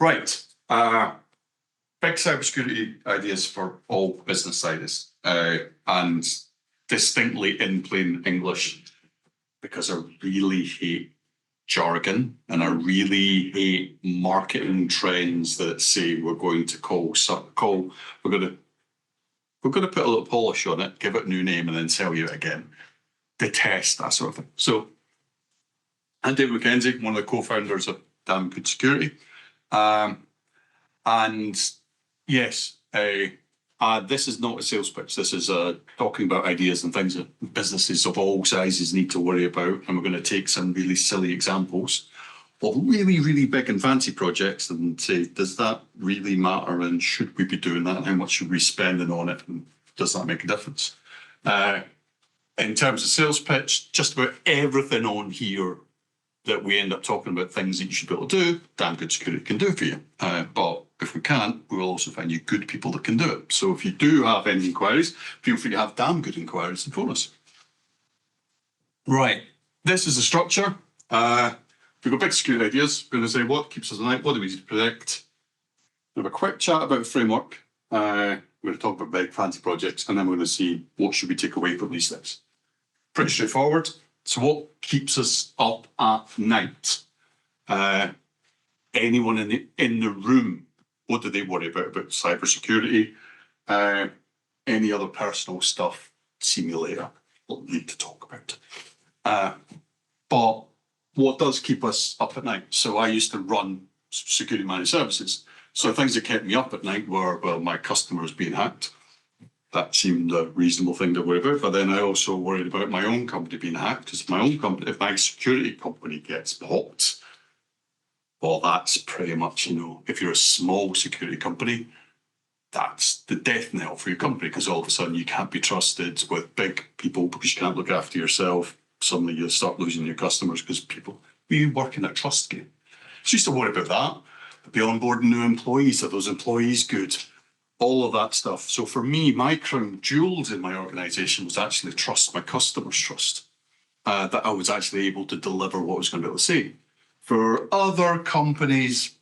Right. Big cybersecurity ideas for all business sides, and distinctly in plain English, because I really hate jargon and I really hate marketing trends that say we're going to we're going to put a little polish on it, give it a new name, and then sell you it again. Detest that sort of thing. So, I'm David McKenzie, one of the co-founders of Damn Good Security. And yes, this is not a sales pitch. This is talking about ideas and things that businesses of all sizes need to worry about. And we're going to take some really silly examples of really, really big and fancy projects and say, does that really matter? And should we be doing that? And how much should we be spending on it? And does that make a difference? In terms of sales pitch, just about everything on here that we end up talking about things that you should be able to do, Damn Good Security can do for you. But if we can't, we will also find you good people that can do it. So if you do have any inquiries, feel free to have damn good inquiries and phone us. Right, this is the structure. We've got big security ideas. We're going to say what keeps us at night, what do we need to predict. We have a quick chat about the framework. We're going to talk about big fancy projects, and then we're going to see what should we take away from these things. Pretty straightforward. So what keeps us up at night? Anyone in the room, what do they worry about cybersecurity? Any other personal stuff? See me later. We'll need to talk about. But what does keep us up at night? So I used to run security managed services. So things that kept me up at night were, well, my customers being hacked. That seemed a reasonable thing to worry about. But then I also worried about my own company being hacked, because if my security company gets popped, well, that's pretty much, if you're a small security company, that's the death knell for your company, because all of a sudden you can't be trusted with big people because you can't look after yourself. Suddenly you start losing your customers because we work in a trust game. So I used to worry about that. Be onboarding new employees. Are those employees good? All of that stuff. So for me, my crown jewels in my organisation was actually trust, my customers' trust, that I was actually able to deliver what I was going to be able to say. For other companies,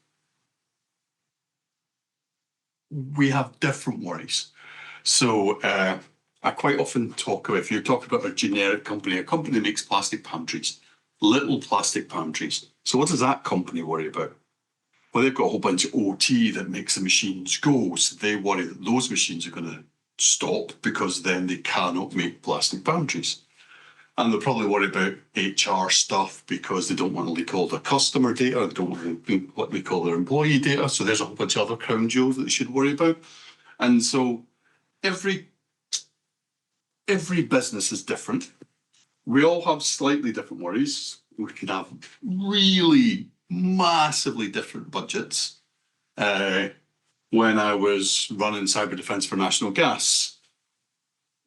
we have different worries. So I quite often talk about, if you're talking about a generic company, a company that makes plastic palm trees, little plastic palm trees. So what does that company worry about? Well, they've got a whole bunch of OT that makes the machines go. So they worry that those machines are going to stop because then they cannot make plastic palm trees. And they'll probably worry about HR stuff because they don't want to leak all their customer data. They don't want to leak what we call their employee data. So there's a whole bunch of other crown jewels that they should worry about. And so every business is different. We all have slightly different worries. We can have really massively different budgets. When I was running cyber defense for National Gas,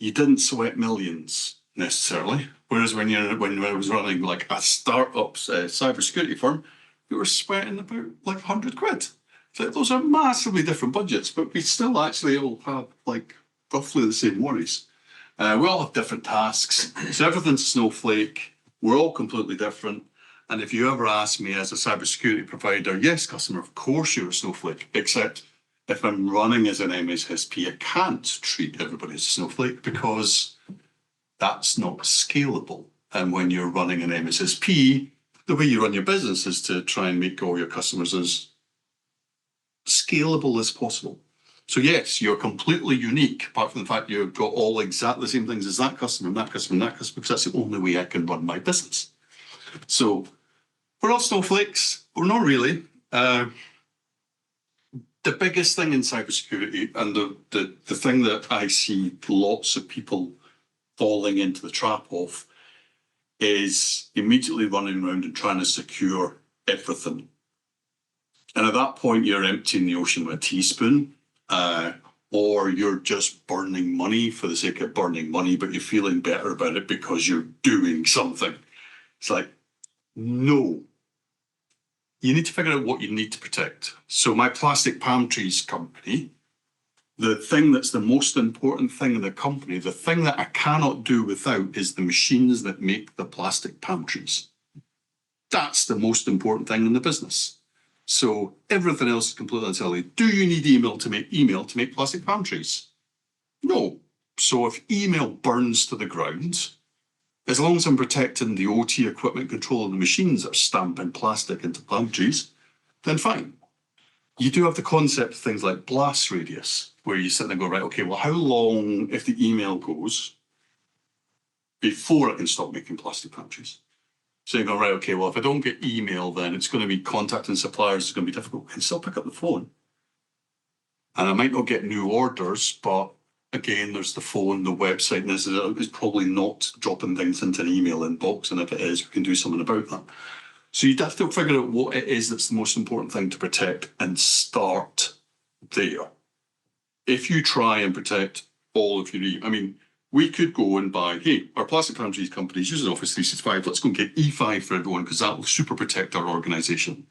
you didn't sweat millions necessarily. Whereas when I was running like a startup cybersecurity firm, you were sweating about like 100 quid. So those are massively different budgets, but we still actually all have like roughly the same worries. We all have different tasks. So everything's Snowflake. We're all completely different. And if you ever ask me as a cybersecurity provider, yes, customer, of course you're a Snowflake, except if I'm running as an MSSP, I can't treat everybody as a Snowflake because that's not scalable. And when you're running an MSSP, the way you run your business is to try and make all your customers as scalable as possible. So yes, you're completely unique, apart from the fact you've got all exactly the same things as that customer and that customer and that customer, because that's the only way I can run my business. So we're all snowflakes, but we're not really. The biggest thing in cybersecurity, and the thing that I see lots of people falling into the trap of, is immediately running around and trying to secure everything. And at that point, you're emptying the ocean with a teaspoon, or you're just burning money for the sake of burning money, but you're feeling better about it because you're doing something. It's like, no. You need to figure out what you need to protect. So my plastic palm trees company, the thing that's the most important thing in the company, the thing that I cannot do without, is the machines that make the plastic palm trees. That's the most important thing in the business. So everything else is completely unsilly. Do you need email to make plastic palm trees? No. So if email burns to the ground, as long as I'm protecting the OT equipment, controlling the machines that are stamping plastic into palm trees, then fine. You do have the concept of things like blast radius, where you sit there and go, right, okay, well, how long if the email goes before I can stop making plastic palm trees? So you go, right, okay, well, if I don't get email, then it's going to be contacting suppliers, it's going to be difficult. I can still pick up the phone. And I might not get new orders, but again, there's the phone, the website, and this is probably not dropping things into an email inbox. And if it is, we can do something about that. So you'd have to figure out what it is that's the most important thing to protect and start there. If you try and protect all of your, I mean, we could go and buy, hey, our plastic palm trees company is using Office 365. Let's go and get E5 for everyone because that will super protect our organization.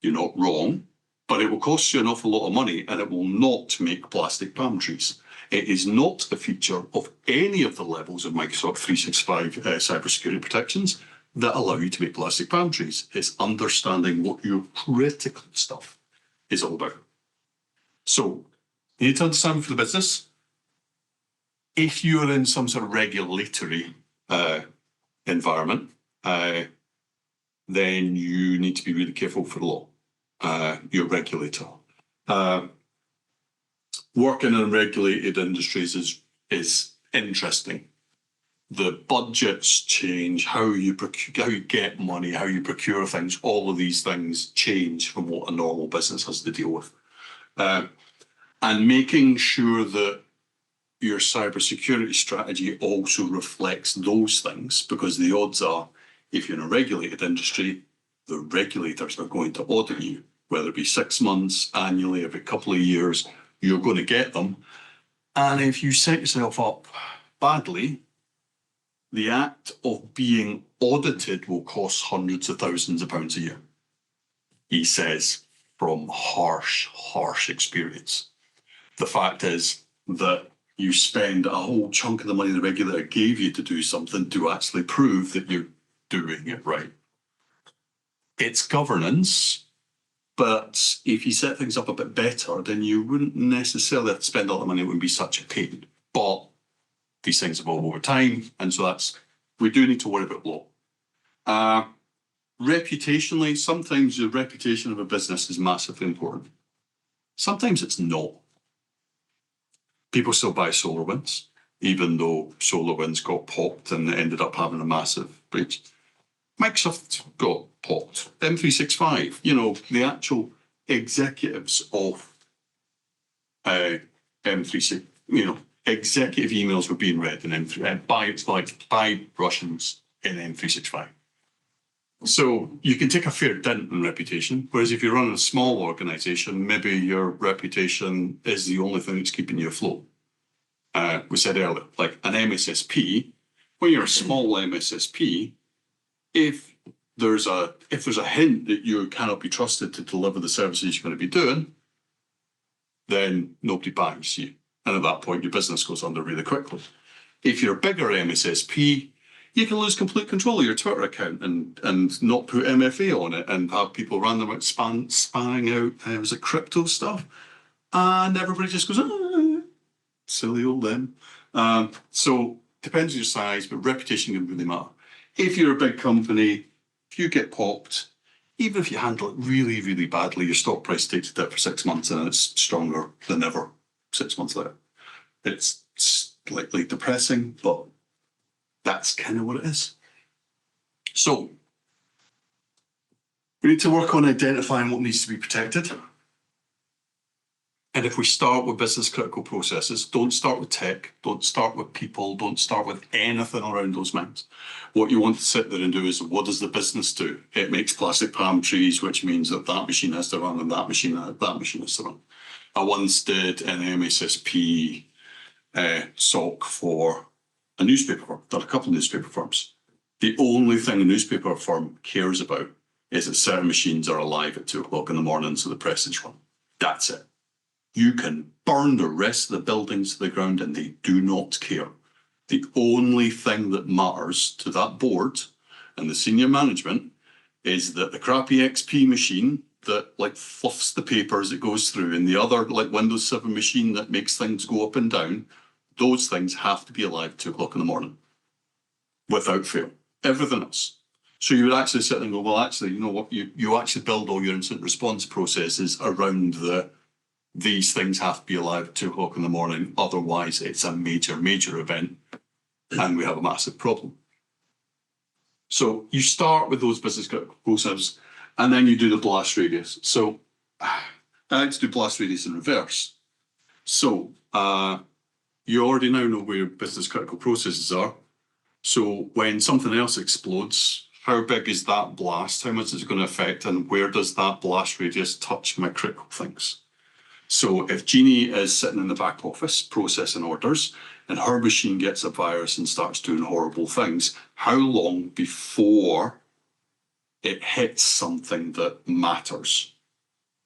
You're not wrong, but it will cost you an awful lot of money and it will not make plastic palm trees. It is not a feature of any of the levels of Microsoft 365 cybersecurity protections that allow you to make plastic palm trees. It's understanding what your critical stuff is all about. So you need to understand for the business, if you're in some sort of regulatory environment, then you need to be really careful for the law, your regulator. Working in regulated industries is interesting. The budgets change, how you get money, how you procure things, all of these things change from what a normal business has to deal with. And making sure that your cybersecurity strategy also reflects those things, because the odds are, if you're in a regulated industry, the regulators are going to audit you, whether it be 6 months, annually, every couple of years, you're going to get them. And if you set yourself up badly, the act of being audited will cost hundreds of thousands of pounds a year. He says, from harsh experience. The fact is that you spend a whole chunk of the money the regulator gave you to do something to actually prove that you're doing it right. It's governance, but if you set things up a bit better, then you wouldn't necessarily have to spend all the money. It wouldn't be such a pain. But these things evolve over time, and so we do need to worry about law. Reputationally, sometimes the reputation of a business is massively important. Sometimes it's not. People still buy SolarWinds, even though SolarWinds got popped and ended up having a massive breach. Microsoft got popped. M365, the actual executives of M365, executive emails were being read in M3 by Russians in M365. So you can take a fair dent in reputation, whereas if you're running a small organization, maybe your reputation is the only thing that's keeping you afloat. We said earlier, like an MSSP, when you're a small MSSP, if there's a hint that you cannot be trusted to deliver the services you're going to be doing, then nobody buys you. And at that point, your business goes under really quickly. If you're a bigger MSSP, you can lose complete control of your Twitter account and not put MFA on it and have people random out spanning out crypto stuff. And everybody just goes, silly old them. So depends on your size, but reputation can really matter. If you're a big company, if you get popped, even if you handle it really, really badly, your stock price takes a dip for 6 months and it's stronger than ever 6 months later. It's slightly depressing, but that's kind of what it is. So we need to work on identifying what needs to be protected. And if we start with business critical processes, don't start with tech, don't start with people, don't start with anything around those lines. What you want to sit there and do is, what does the business do? It makes plastic palm trees, which means that machine has to run and that machine has to run. I once did an MSSP SOC for a newspaper firm, done a couple of newspaper firms. The only thing a newspaper firm cares about is that certain machines are alive at 2 o'clock in the morning, so the press is run. That's it. You can burn the rest of the buildings to the ground and they do not care. The only thing that matters to that board and the senior management is that the crappy XP machine that like fluffs the paper as it goes through, and the other like Windows 7 machine that makes things go up and down, those things have to be alive at 2 o'clock in the morning without fail. Everything else. So you would actually sit there and go, well, actually, you know what? You actually build all your incident response processes around these things have to be alive at 2 o'clock in the morning. Otherwise, it's a major, major event and we have a massive problem. So you start with those business critical processes and then you do the blast radius. So I like to do blast radius in reverse. So you already now know where your business critical processes are. So when something else explodes, how big is that blast? How much is it going to affect? And where does that blast radius touch my critical things? So if Jeannie is sitting in the back office processing orders and her machine gets a virus and starts doing horrible things, how long before it hits something that matters?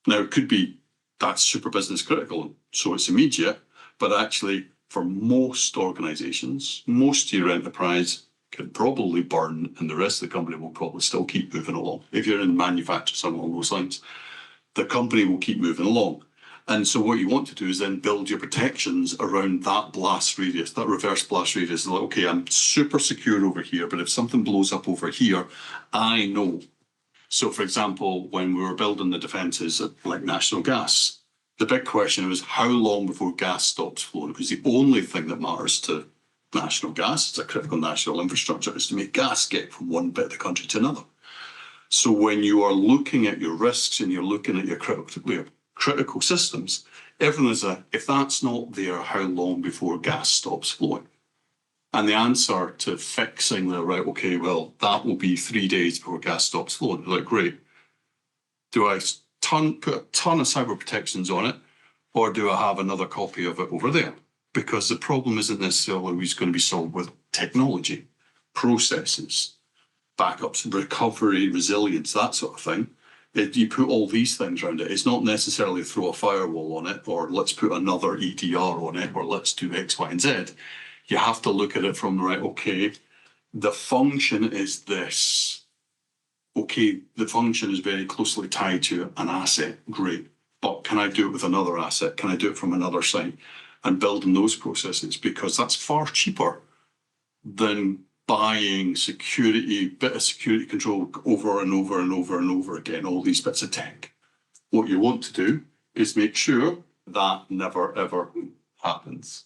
Now, it could be that's super business critical, so it's immediate, but actually for most organizations, most of your enterprise could probably burn and the rest of the company will probably still keep moving along. If you're in manufacturing, something along those lines, the company will keep moving along. And so what you want to do is then build your protections around that blast radius, that reverse blast radius. Like, okay, I'm super secure over here, but if something blows up over here, I know. So for example, when we were building the defences like national gas, the big question was how long before gas stops flowing? Because the only thing that matters to national gas, it's a critical national infrastructure, is to make gas get from one bit of the country to another. So when you are looking at your risks and you're looking at your critical systems, everything is if that's not there, how long before gas stops flowing? And the answer to fixing the right, okay, well, that will be 3 days before gas stops flowing. Like, great. Do I put a ton of cyber protections on it, or do I have another copy of it over there? Because the problem isn't necessarily always going to be solved with technology, processes, backups, recovery, resilience, that sort of thing. If you put all these things around it, it's not necessarily throw a firewall on it, or let's put another EDR on it, or let's do X, Y, and Z. You have to look at it from, right, okay, the function is this. Okay, the function is very closely tied to an asset, great. But can I do it with another asset? Can I do it from another site? And building those processes, because that's far cheaper than buying bit of security control over and over and over and over again, all these bits of tech. What you want to do is make sure that never, ever happens.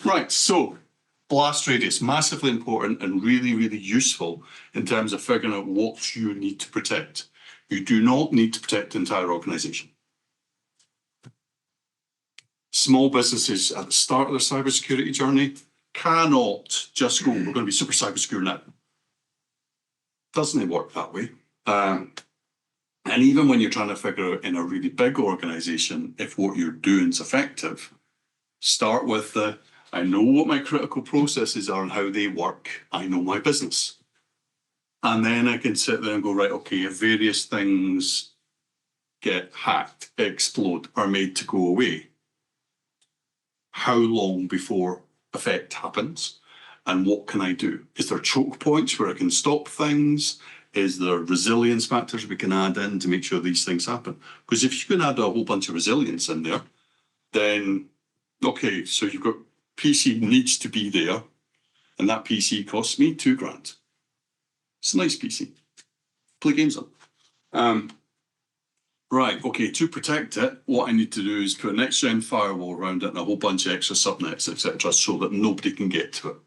Right, so blast radius, massively important and really, really useful in terms of figuring out what you need to protect. You do not need to protect the entire organization. Small businesses at the start of their cybersecurity journey cannot just go, we're going to be super cyber secure now. Doesn't work that way. And even when you're trying to figure out in a really big organization if what you're doing is effective, start with I know what my critical processes are and how they work. I know my business. And then I can sit there and go, right, okay, if various things get hacked, explode, are made to go away, how long before effect happens? And what can I do? Is there choke points where I can stop things? Is there resilience factors we can add in to make sure these things happen? Because if you can add a whole bunch of resilience in there, then, okay, so you've got PC needs to be there, and that PC costs me $2,000. It's a nice PC. Play games on. Right, okay, to protect it, what I need to do is put a next-gen firewall around it and a whole bunch of extra subnets, etc., so that nobody can get to it.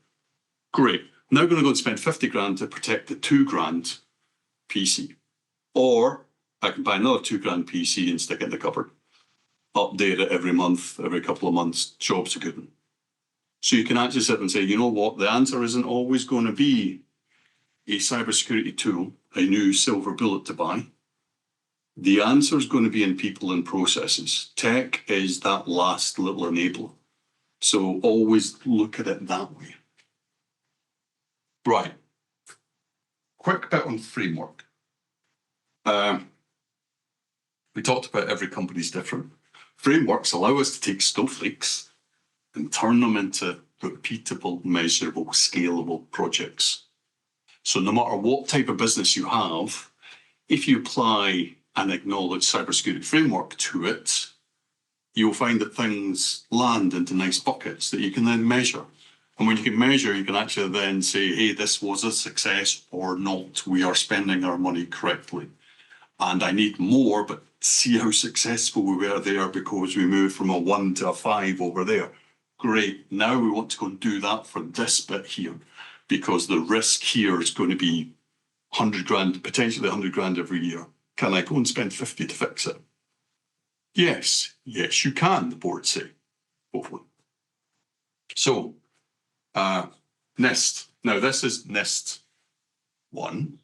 Great. Now I'm going to go and spend $50,000 to protect the $2,000 PC. Or I can buy another $2,000 PC and stick it in the cupboard. Update it every month, every couple of months, job's a good one. So you can actually sit and say, you know what, the answer isn't always going to be a cybersecurity tool, a new silver bullet to buy. The answer is going to be in people and processes. Tech is that last little enabler. So always look at it that way. Right. Quick bit on framework. We talked about every company's different. Frameworks allow us to take snowflakes and turn them into repeatable, measurable, scalable projects. So no matter what type of business you have, if you apply an acknowledged cybersecurity framework to it, you'll find that things land into nice buckets that you can then measure. And when you can measure, you can actually then say, hey, this was a success or not. We are spending our money correctly. And I need more, but see how successful we were there because we moved from a 1 to a 5 over there. Great. Now we want to go and do that for this bit here because the risk here is going to be 100 grand, potentially 100 grand every year. Can I go and spend 50 to fix it? Yes, yes, you can, the board say, hopefully. So, NIST. Now, this is NIST 1,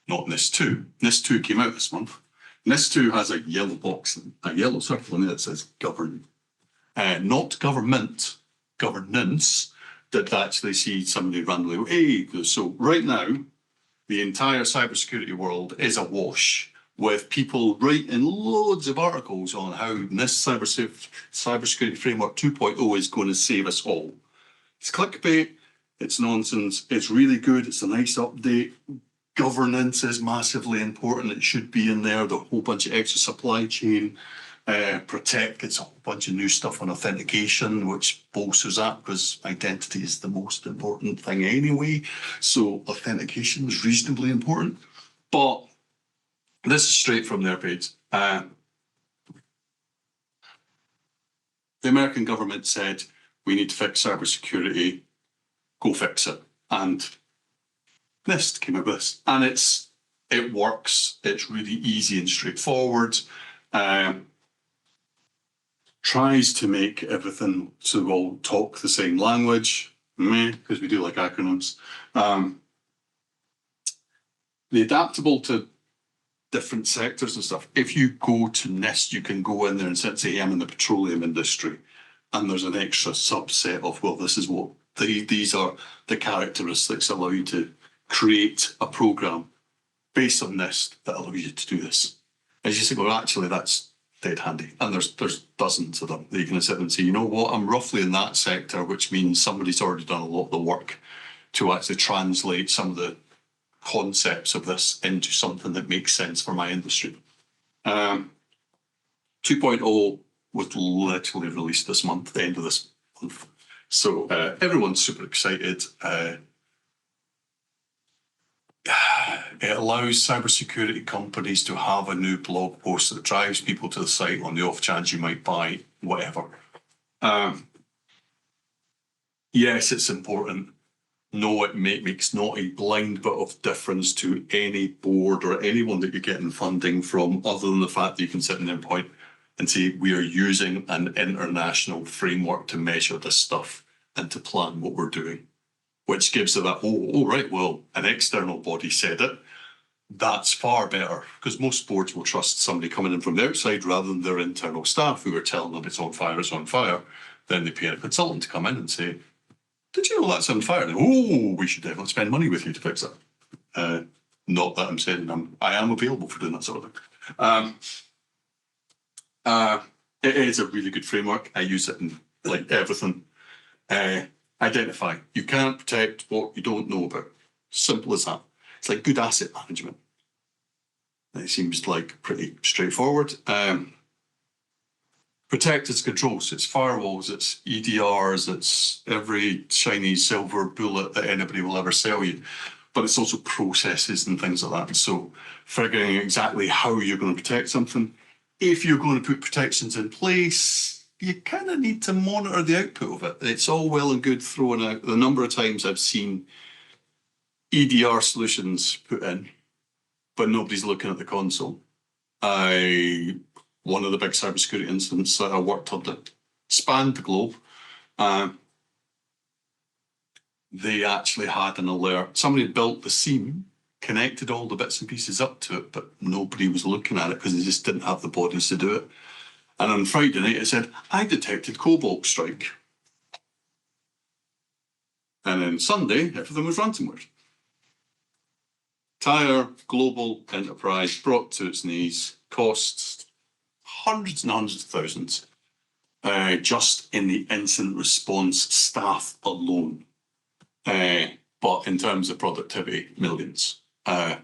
not NIST 2. NIST 2 came out this month. NIST 2 has a yellow box, a yellow circle in it that says govern. Not government, governance, that actually see somebody randomly, hey, so right now, the entire cybersecurity world is awash with people writing loads of articles on how this cybersecurity framework 2.0 is going to save us all. It's clickbait, it's nonsense, it's really good, it's a nice update. Governance is massively important, it should be in there, the whole bunch of extra supply chain. Protect gets a whole bunch of new stuff on authentication, which bolsters that because identity is the most important thing anyway. So authentication is reasonably important. But this is straight from their page. The American government said, we need to fix cybersecurity, go fix it. And NIST came up with this. And it works, it's really easy and straightforward. Tries to make everything so we all talk the same language, because we do like acronyms. The adaptable to different sectors and stuff. If you go to NIST, you can go in there and say, I'm in the petroleum industry, and there's an extra subset of, well, this is what these are the characteristics that allow you to create a program based on NIST that allows you to do this. As you say, well, actually, that's dead handy. And there's dozens of them that you can sit and say, you know what, I'm roughly in that sector, which means somebody's already done a lot of the work to actually translate some of the concepts of this into something that makes sense for my industry. 2.0 was literally released this month, the end of this month. So everyone's super excited. It allows cybersecurity companies to have a new blog post that drives people to the site on the off chance you might buy whatever. Yes, it's important. No, it makes not a blind bit of difference to any board or anyone that you're getting funding from, other than the fact that you can sit in their point and say, we are using an international framework to measure this stuff and to plan what we're doing. Which gives it that, oh, right, well, an external body said it. That's far better, because most boards will trust somebody coming in from the outside rather than their internal staff who are telling them it's on fire, it's on fire. Then they pay a consultant to come in and say, did you know that's on fire? And, oh, we should definitely spend money with you to fix that. Not that I'm saying I am available for doing that sort of thing. It is a really good framework. I use it in like everything. Identify. You can't protect what you don't know about. Simple as that. It's like good asset management. It seems like pretty straightforward. Protect its controls. It's firewalls, it's EDRs, it's every shiny silver bullet that anybody will ever sell you. But it's also processes and things like that. So figuring exactly how you're going to protect something. If you're going to put protections in place, you kind of need to monitor the output of it. It's all well and good throwing out. The number of times I've seen EDR solutions put in, but nobody's looking at the console. One of the big cybersecurity incidents that I worked on that spanned the globe, they actually had an alert. Somebody had built the seam, connected all the bits and pieces up to it, but nobody was looking at it because they just didn't have the bodies to do it. And on Friday night, it said, I detected Cobalt Strike. And then Sunday, everything was ransomware. Entire global enterprise brought to its knees, costs hundreds and hundreds of thousands, just in the incident response staff alone. But in terms of productivity, millions. And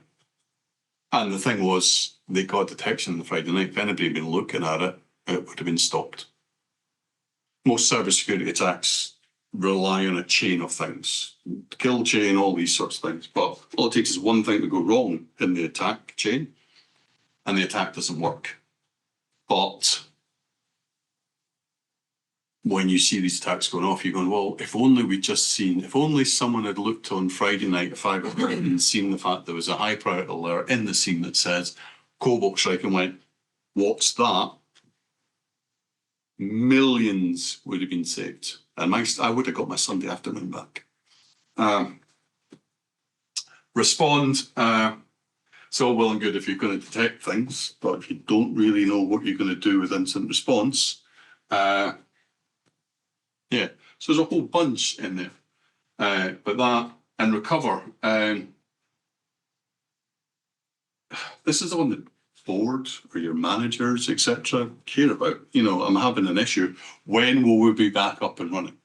And the thing was, they got detection on the Friday night. If anybody had been looking at it, it would have been stopped. Most cybersecurity attacks rely on a chain of things, kill chain, all these sorts of things. But all it takes is one thing to go wrong in the attack chain, and the attack doesn't work. But when you see these attacks going off, you're going, well, if only someone had looked on Friday night at 5 o'clock and seen the fact there was a high priority alert in the scene that says Cobalt Strike and went, what's that? Millions would have been saved. And I would have got my Sunday afternoon back. Respond. It's all well and good if you're going to detect things, but if you don't really know what you're going to do with incident response, yeah, so there's a whole bunch in there. But that and recover. This is the one that board or your managers, etc., care about. You know, I'm having an issue. When will we be back up and running?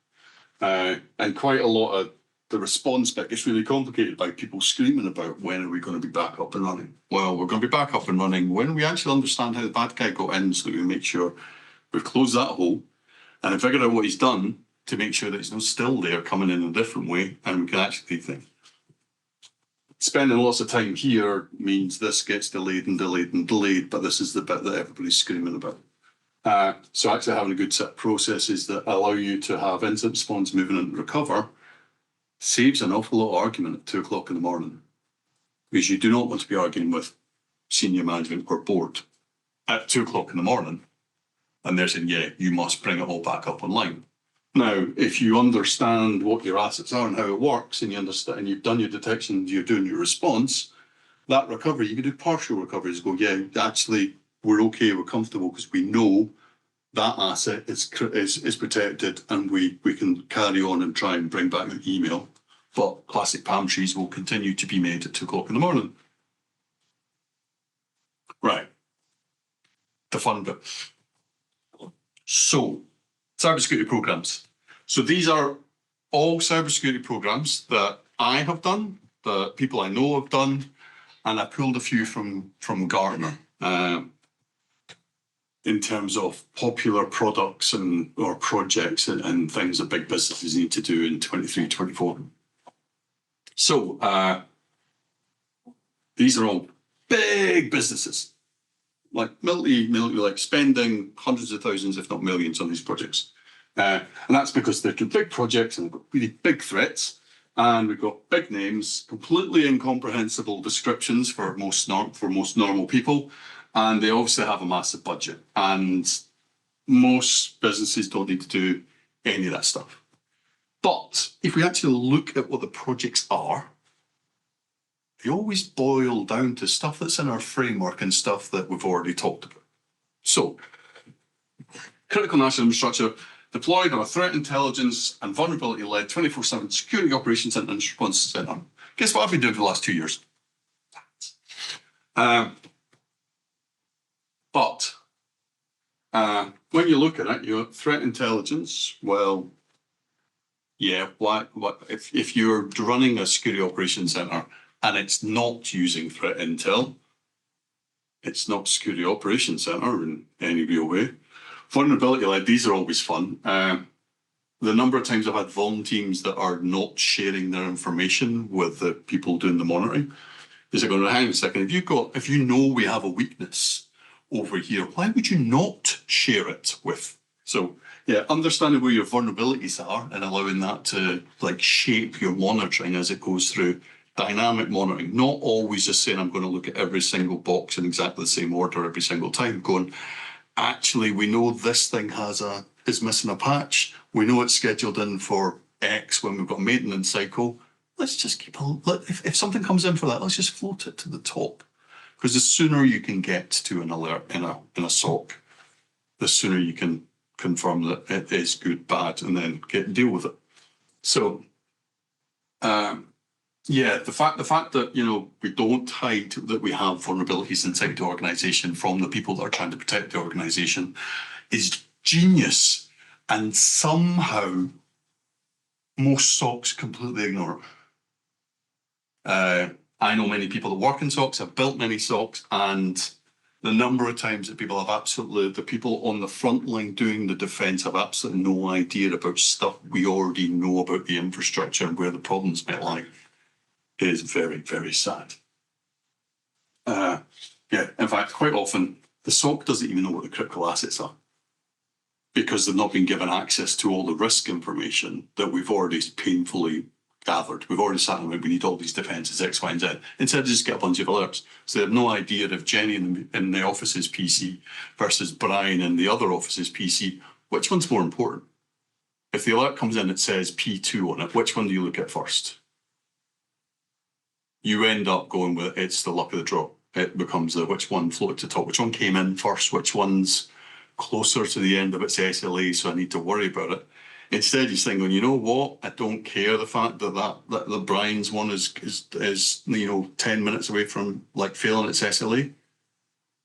And quite a lot of the response bit gets really complicated by people screaming about when are we going to be back up and running? Well, we're going to be back up and running when we actually understand how the bad guy got in, so we can make sure we've closed that hole and figured out what he's done to make sure that he's not still there coming in a different way, and we can actually think. Spending lots of time here means this gets delayed and delayed and delayed, but this is the bit that everybody's screaming about. So actually having a good set of processes that allow you to have incident response, moving and recover saves an awful lot of argument at 2 o'clock in the morning, because you do not want to be arguing with senior management or board at 2 o'clock in the morning and they're saying, yeah, you must bring it all back up online. Now, if you understand what your assets are and how it works, and you understand, and you've done your detection, you're doing your response, that recovery, you can do partial recoveries. Go, yeah, actually, we're okay, we're comfortable because we know that asset is protected, and we can carry on and try and bring back an email. But classic palm trees will continue to be made at 2 o'clock in the morning. Right. The fun bit. So, cybersecurity programs. So these are all cybersecurity programs that I have done, that people I know have done, and I pulled a few from Gartner in terms of popular products or projects and things that big businesses need to do in 23, 24. So these are all big businesses, like like spending hundreds of thousands, if not millions, on these projects. And that's because they're big projects and they've got really big threats. And we've got big names, completely incomprehensible descriptions for most normal people. And they obviously have a massive budget. And most businesses don't need to do any of that stuff. But if we actually look at what the projects are, they always boil down to stuff that's in our framework and stuff that we've already talked about. So, critical national infrastructure deployed on a threat intelligence and vulnerability-led 24/7 security operations and response center. Guess what I've been doing for the last 2 years? But when you look at it, you know, threat intelligence, well, yeah, if you're running a security operations center and it's not using threat intel, it's not security operations center in any real way. Vulnerability-led, these are always fun. The number of times I've had vuln teams that are not sharing their information with the people doing the monitoring is going, hang on a second, if you know we have a weakness over here, why would you not share it with? So yeah, understanding where your vulnerabilities are and allowing that to like shape your monitoring as it goes through. Dynamic monitoring, not always just saying I'm going to look at every single box in exactly the same order every single time, going, actually, we know this thing is missing a patch. We know it's scheduled in for X when we've got a maintenance cycle. Let's just if something comes in for that, let's just float it to the top. Because the sooner you can get to an alert in a SOC, the sooner you can confirm that it is good, bad, and then deal with it. So, yeah, the fact that, you know, we don't hide that we have vulnerabilities inside the organization from the people that are trying to protect the organization is genius. And somehow most SOCs completely ignore it. I know many people that work in SOCs, I've built many SOCs, and the number of times that people have absolutely, the people on the front line doing the defence have absolutely no idea about stuff we already know about the infrastructure and where the problems might lie is very, very sad. Yeah, in fact, quite often the SOC doesn't even know what the critical assets are because they've not been given access to all the risk information that we've already painfully gathered. We've already sat and we need all these defences, X, Y, and Z. Instead, just get a bunch of alerts. So they have no idea if Jenny in the office's PC versus Brian in the other office's PC, which one's more important? If the alert comes in, it says P2 on it, which one do you look at first? You end up going with it's the luck of the draw. It becomes which one floated to the top, which one came in first, which one's closer to the end of its SLA, so I need to worry about it. Instead, you're saying, you know what? I don't care the fact that Brian's one is 10 minutes away from like failing its SLA,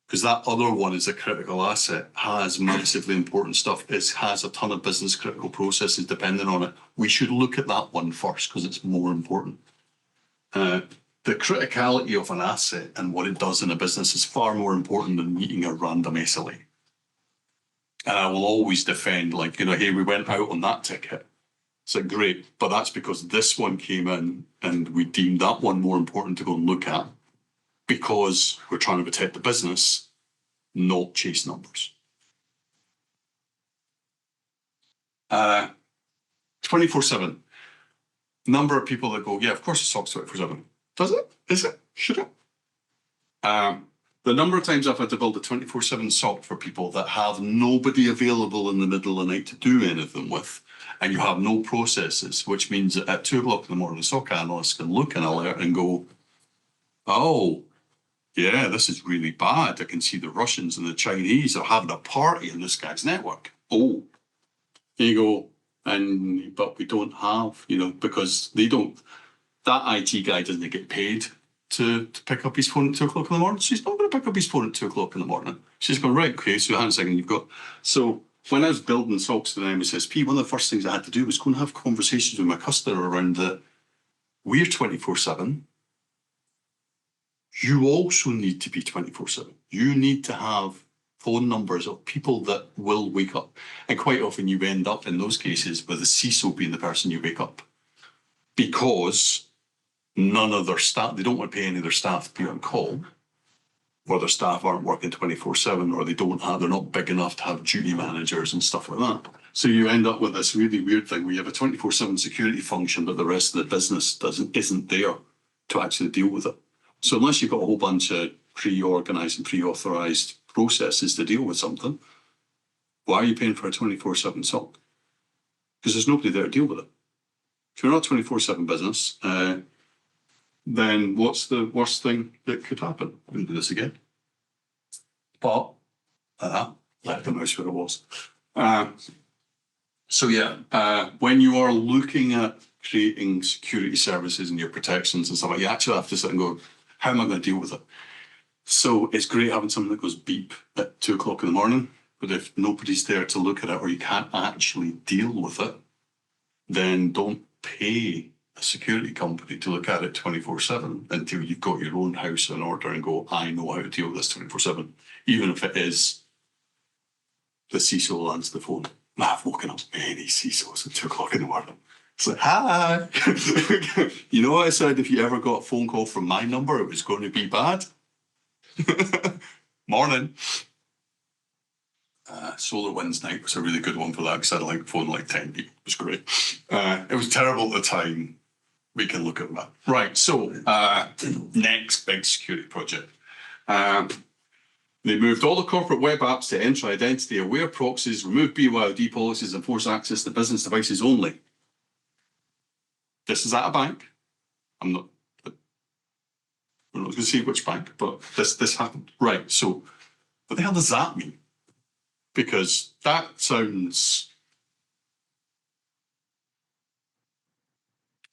because that other one is a critical asset, has massively important stuff, has a ton of business critical processes depending on it. We should look at that one first because it's more important. The criticality of an asset and what it does in a business is far more important than meeting a random SLA. And I will always defend, hey, we went out on that ticket. So great, but that's because this one came in and we deemed that one more important to go and look at because we're trying to protect the business, not chase numbers. 24/7. Number of people that go, yeah, of course it SOCs 24/7. Does it? Is it? Should it? The number of times I've had to build a 24/7 SOC for people that have nobody available in the middle of the night to do anything with, and you have no processes, which means that at 2 o'clock in the morning, the SOC analyst can look at an alert and go, oh, yeah, this is really bad. I can see the Russians and the Chinese are having a party in this guy's network. Oh, there you go. But we don't have, because they don't. That IT guy doesn't get paid to pick up his phone at 2 o'clock in the morning. So he's not going to pick up his phone at 2 o'clock in the morning. She's going, right, okay, so hang on a second, you've got... So when I was building SOCs to the MSSP, one of the first things I had to do was go and have conversations with my customer around we're 24/7. You also need to be 24/7. You need to have phone numbers of people that will wake up. And quite often you end up in those cases with the CISO being the person you wake up. Because none of their staff, they don't want to pay any of their staff to be on call, or their staff aren't working 24/7, or they're not big enough to have duty managers and stuff like that. So you end up with this really weird thing where you have a 24/7 security function, but the rest of the business isn't there to actually deal with it. So unless you've got a whole bunch of pre-organized and pre-authorized processes to deal with something, why are you paying for a 24/7 SOC? Because there's nobody there to deal with it. If you're not a 24/7 business, then what's the worst thing that could happen? We'll do this again. But, left the mouse where it was. When you are looking at creating security services and your protections and stuff like that, you actually have to sit and go, how am I going to deal with it? So it's great having something that goes beep at 2 o'clock in the morning, but if nobody's there to look at it or you can't actually deal with it, then don't pay a security company to look at it 24/7 until you've got your own house in order and go, I know how to deal with this 24/7, even if it is the CISO will answer the phone. I've woken up many CISOs at 2 o'clock in the morning. It's like, hi. You know what I said? If you ever got a phone call from my number, it was going to be bad. Morning. SolarWinds night was a really good one for that because I had phone 10 people. It was great. It was terrible at the time. We can look at that. Right, so next big security project. They moved all the corporate web apps to enter identity-aware proxies, remove BYOD policies, and force access to business devices only. This is at a bank. I'm not going to say which bank, but this happened. Right, so what the hell does that mean? Because that sounds,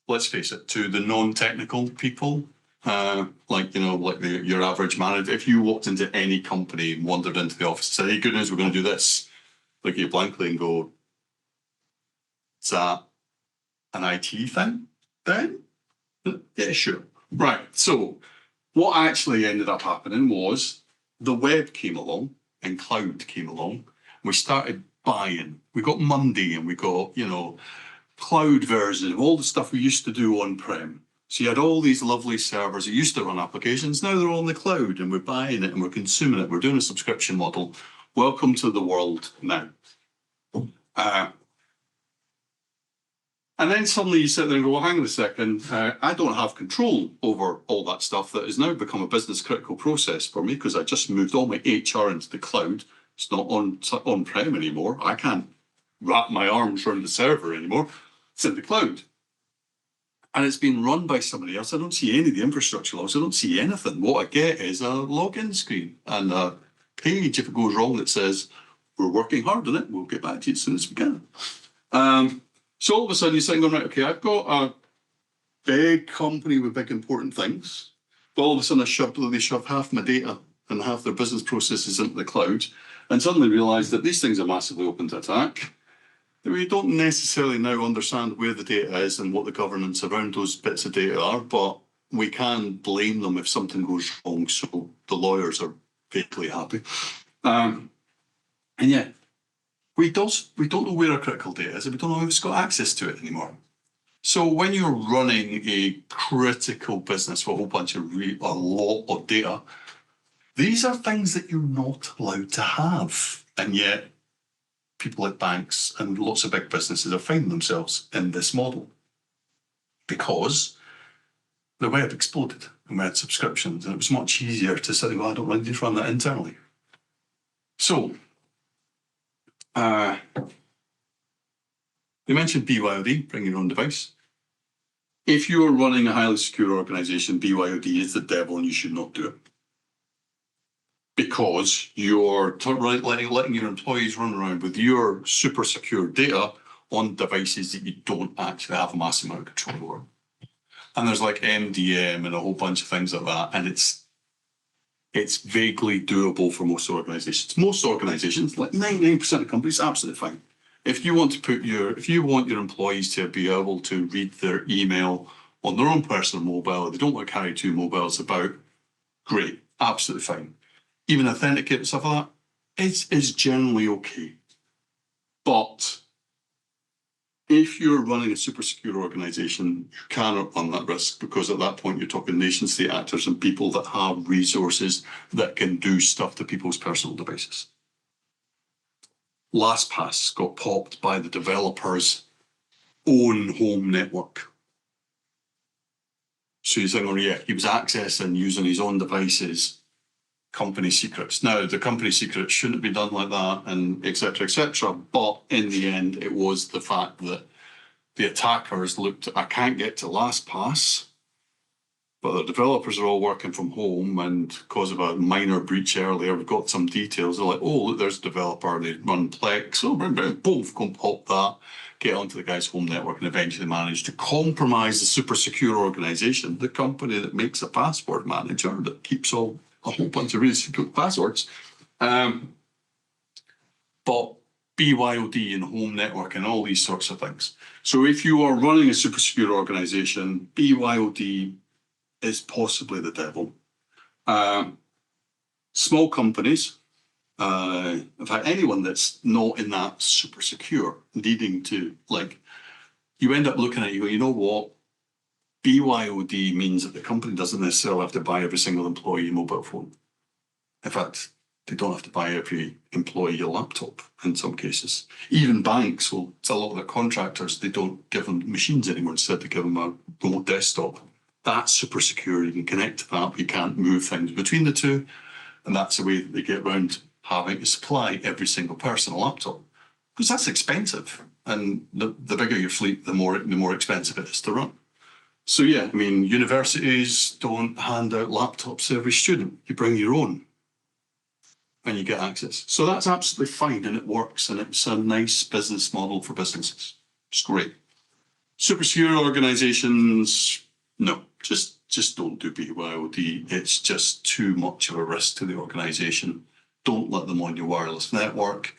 let's face it, to the non-technical people, your average manager, if you walked into any company and wandered into the office and said, hey, good news, we're going to do this, look at you blankly and go, is that an IT thing then? Yeah, sure. Right. So what actually ended up happening was the web came along and cloud came along. We started buying. We got Monday and we got, cloud version of all the stuff we used to do on-prem. So you had all these lovely servers that used to run applications. Now they're all in the cloud and we're buying it and we're consuming it. We're doing a subscription model. Welcome to the world now. And then suddenly you sit there and go, well, hang on a second, I don't have control over all that stuff that has now become a business critical process for me because I just moved all my HR into the cloud. It's not on-prem anymore. I can't wrap my arms around the server anymore. It's in the cloud. And it's been run by somebody else. I don't see any of the infrastructure logs. I don't see anything. What I get is a login screen and a page, if it goes wrong, that says, we're working hard on it. We'll get back to you as soon as we can. So all of a sudden you're saying, right, okay, I've got a big company with big important things. But all of a sudden they shove half my data and half their business processes into the cloud and suddenly realize that these things are massively open to attack. We don't necessarily now understand where the data is and what the governance around those bits of data are, but we can blame them if something goes wrong. So the lawyers are vaguely happy. And yet, we don't know where our critical data is and we don't know who's got access to it anymore. So when you're running a critical business with a whole bunch of a lot of data, these are things that you're not allowed to have. And yet, people at banks and lots of big businesses are finding themselves in this model because the web exploded and we had subscriptions and it was much easier to say, well, I don't want to run that internally. So, they mentioned BYOD, bring your own device. If you are running a highly secure organization, BYOD is the devil and you should not do it. Because you're letting your employees run around with your super secure data on devices that you don't actually have a massive amount of control over. And there's like MDM and a whole bunch of things like that. And it's vaguely doable for most organizations. Most organizations, like 99% of companies, absolutely fine. If you want your employees to be able to read their email on their own personal mobile, they don't want to carry two mobiles about, great, absolutely fine. Even authenticate and stuff like that, it's generally okay. But if you're running a super secure organization, you cannot run that risk because at that point you're talking nation state actors and people that have resources that can do stuff to people's personal devices. LastPass got popped by the developer's own home network. So you're saying, oh yeah, he was accessing using his own devices company secrets. Now, the company secrets shouldn't be done like that and et cetera, but in the end, it was the fact that the attackers looked, I can't get to LastPass, but the developers are all working from home and because of a minor breach earlier, we've got some details. They're like, oh, look, there's a developer, they run Plex, oh, both go pop that, get onto the guy's home network and eventually manage to compromise the super secure organization, the company that makes a password manager that keeps a whole bunch of really secure passwords. But BYOD and home network and all these sorts of things. So if you are running a super secure organization, BYOD is possibly the devil. Small companies, in fact, anyone that's not in that super secure, needing to, you end up looking at it, you know what? BYOD means that the company doesn't necessarily have to buy every single employee a mobile phone. In fact, they don't have to buy every employee a laptop in some cases. Even banks will tell a lot of their contractors they don't give them machines anymore. Instead, they give them a remote desktop. That's super secure. You can connect to that, but you can't move things between the two. And that's the way that they get around having to supply every single person a laptop. Because that's expensive. And the bigger your fleet, the more expensive it is to run. So yeah, I mean, universities don't hand out laptops to every student. You bring your own and you get access. So that's absolutely fine and it works and it's a nice business model for businesses. It's great. Super secure organizations, no, just don't do BYOD. It's just too much of a risk to the organization. Don't let them on your wireless network.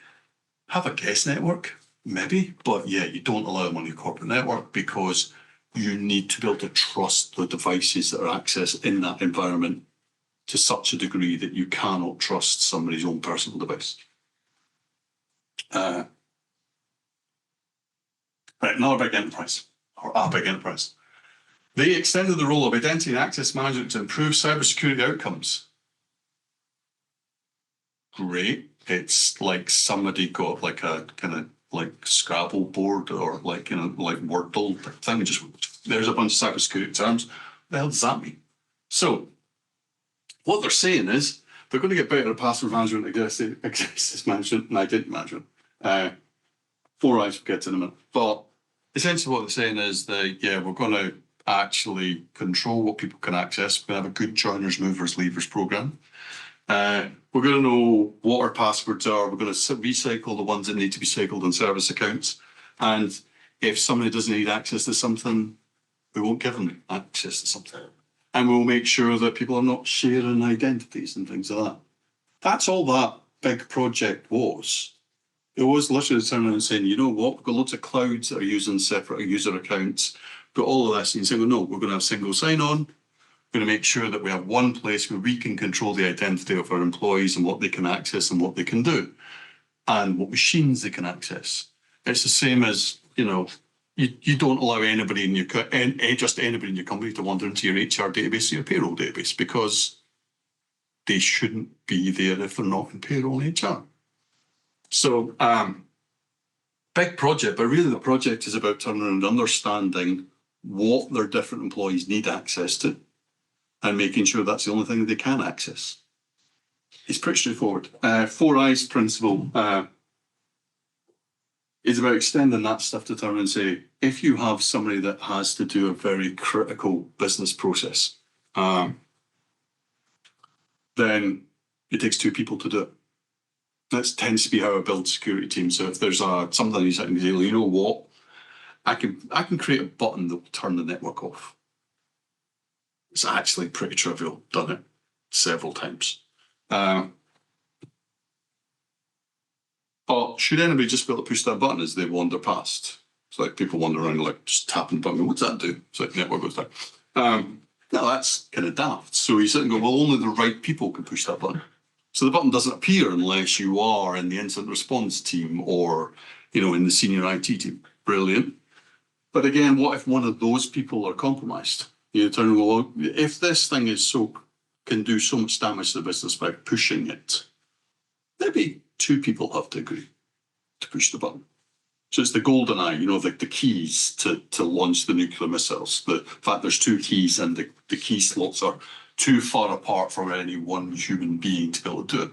Have a guest network, maybe, but yeah, you don't allow them on your corporate network because you need to be able to trust the devices that are accessed in that environment to such a degree that you cannot trust somebody's own personal device. Right, another big enterprise, or a big enterprise. They extended the role of identity and access management to improve cybersecurity outcomes. Great. It's like somebody got like a kind of like Scrabble board or like, you know, like Wordle thing. Just there's a bunch of cybersecurity terms. What the hell does that mean? So what they're saying is they're going to get better at password management, access management, and identity management. 4 eyes we'll get to in a minute. But essentially what they're saying is that, yeah, we're going to actually control what people can access. We're going to have a good joiners, movers, leavers program. We're going to know what our passwords are. We're going to recycle the ones that need to be cycled on service accounts. And if somebody doesn't need access to something, we won't give them access to something. And we'll make sure that people are not sharing identities and things like that. That's all that big project was. It was literally turning around and saying, you know what, we've got loads of clouds that are using separate user accounts, got all of this, and you say, well, no, we're going to have single sign-on. We're going to make sure that we have one place where we can control the identity of our employees and what they can access and what they can do, and what machines they can access. It's the same as, you know, you don't allow anybody in your just anybody in your company to wander into your HR database or your payroll database, because they shouldn't be there if they're not in payroll and HR. So, big project, but really the project is about turning around and understanding what their different employees need access to and making sure that's the only thing they can access. It's pretty straightforward. 4 eyes principle is about extending that stuff to turn around and say, if you have somebody that has to do a very critical business process, then it takes 2 people to do it. That tends to be how I build security teams. So if there's something you say, you know what, I can create a button that will turn the network off. It's actually pretty trivial. Done it several times. But should anybody just be able to push that button as they wander past? It's like people wander around like just tapping the button. What's that do? It's like network goes down. No, that's kind of daft. So you sit and go, well, only the right people can push that button. So the button doesn't appear unless you are in the incident response team or, you know, in the senior IT team. Brilliant. But again, what if one of those people are compromised? You turn and go, well, if this thing can do so much damage to the business by pushing it, maybe 2 people have to agree to push the button. So it's the golden eye, you know, like the keys to launch the nuclear missiles. The fact there's 2 keys and the key slots are too far apart for any one human being to be able to do it.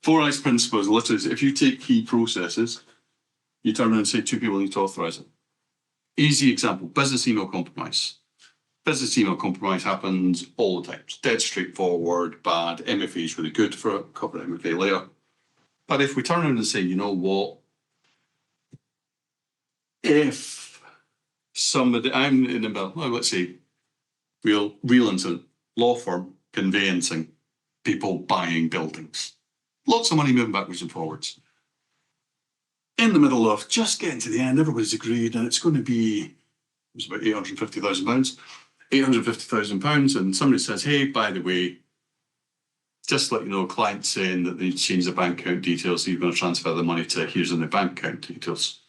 4 eyes principle is literally, if you take key processes, you turn around and say 2 people need to authorize it. Easy example, business email compromise. Business email compromise happens all the time. It's dead straightforward, bad. MFA is really good for it. Cover MFA later. But if we turn around and say, you know what, if somebody, I'm in the middle, well, let's say, real incident, law firm, conveyancing, people buying buildings. Lots of money moving backwards and forwards. In the middle of just getting to the end, everybody's agreed, and it's going to be, it was about £850,000. £850,000, and somebody says, hey, by the way, just to let you know, client's saying that they need to change the bank account details, so you're going to transfer the money to here's in the bank account details.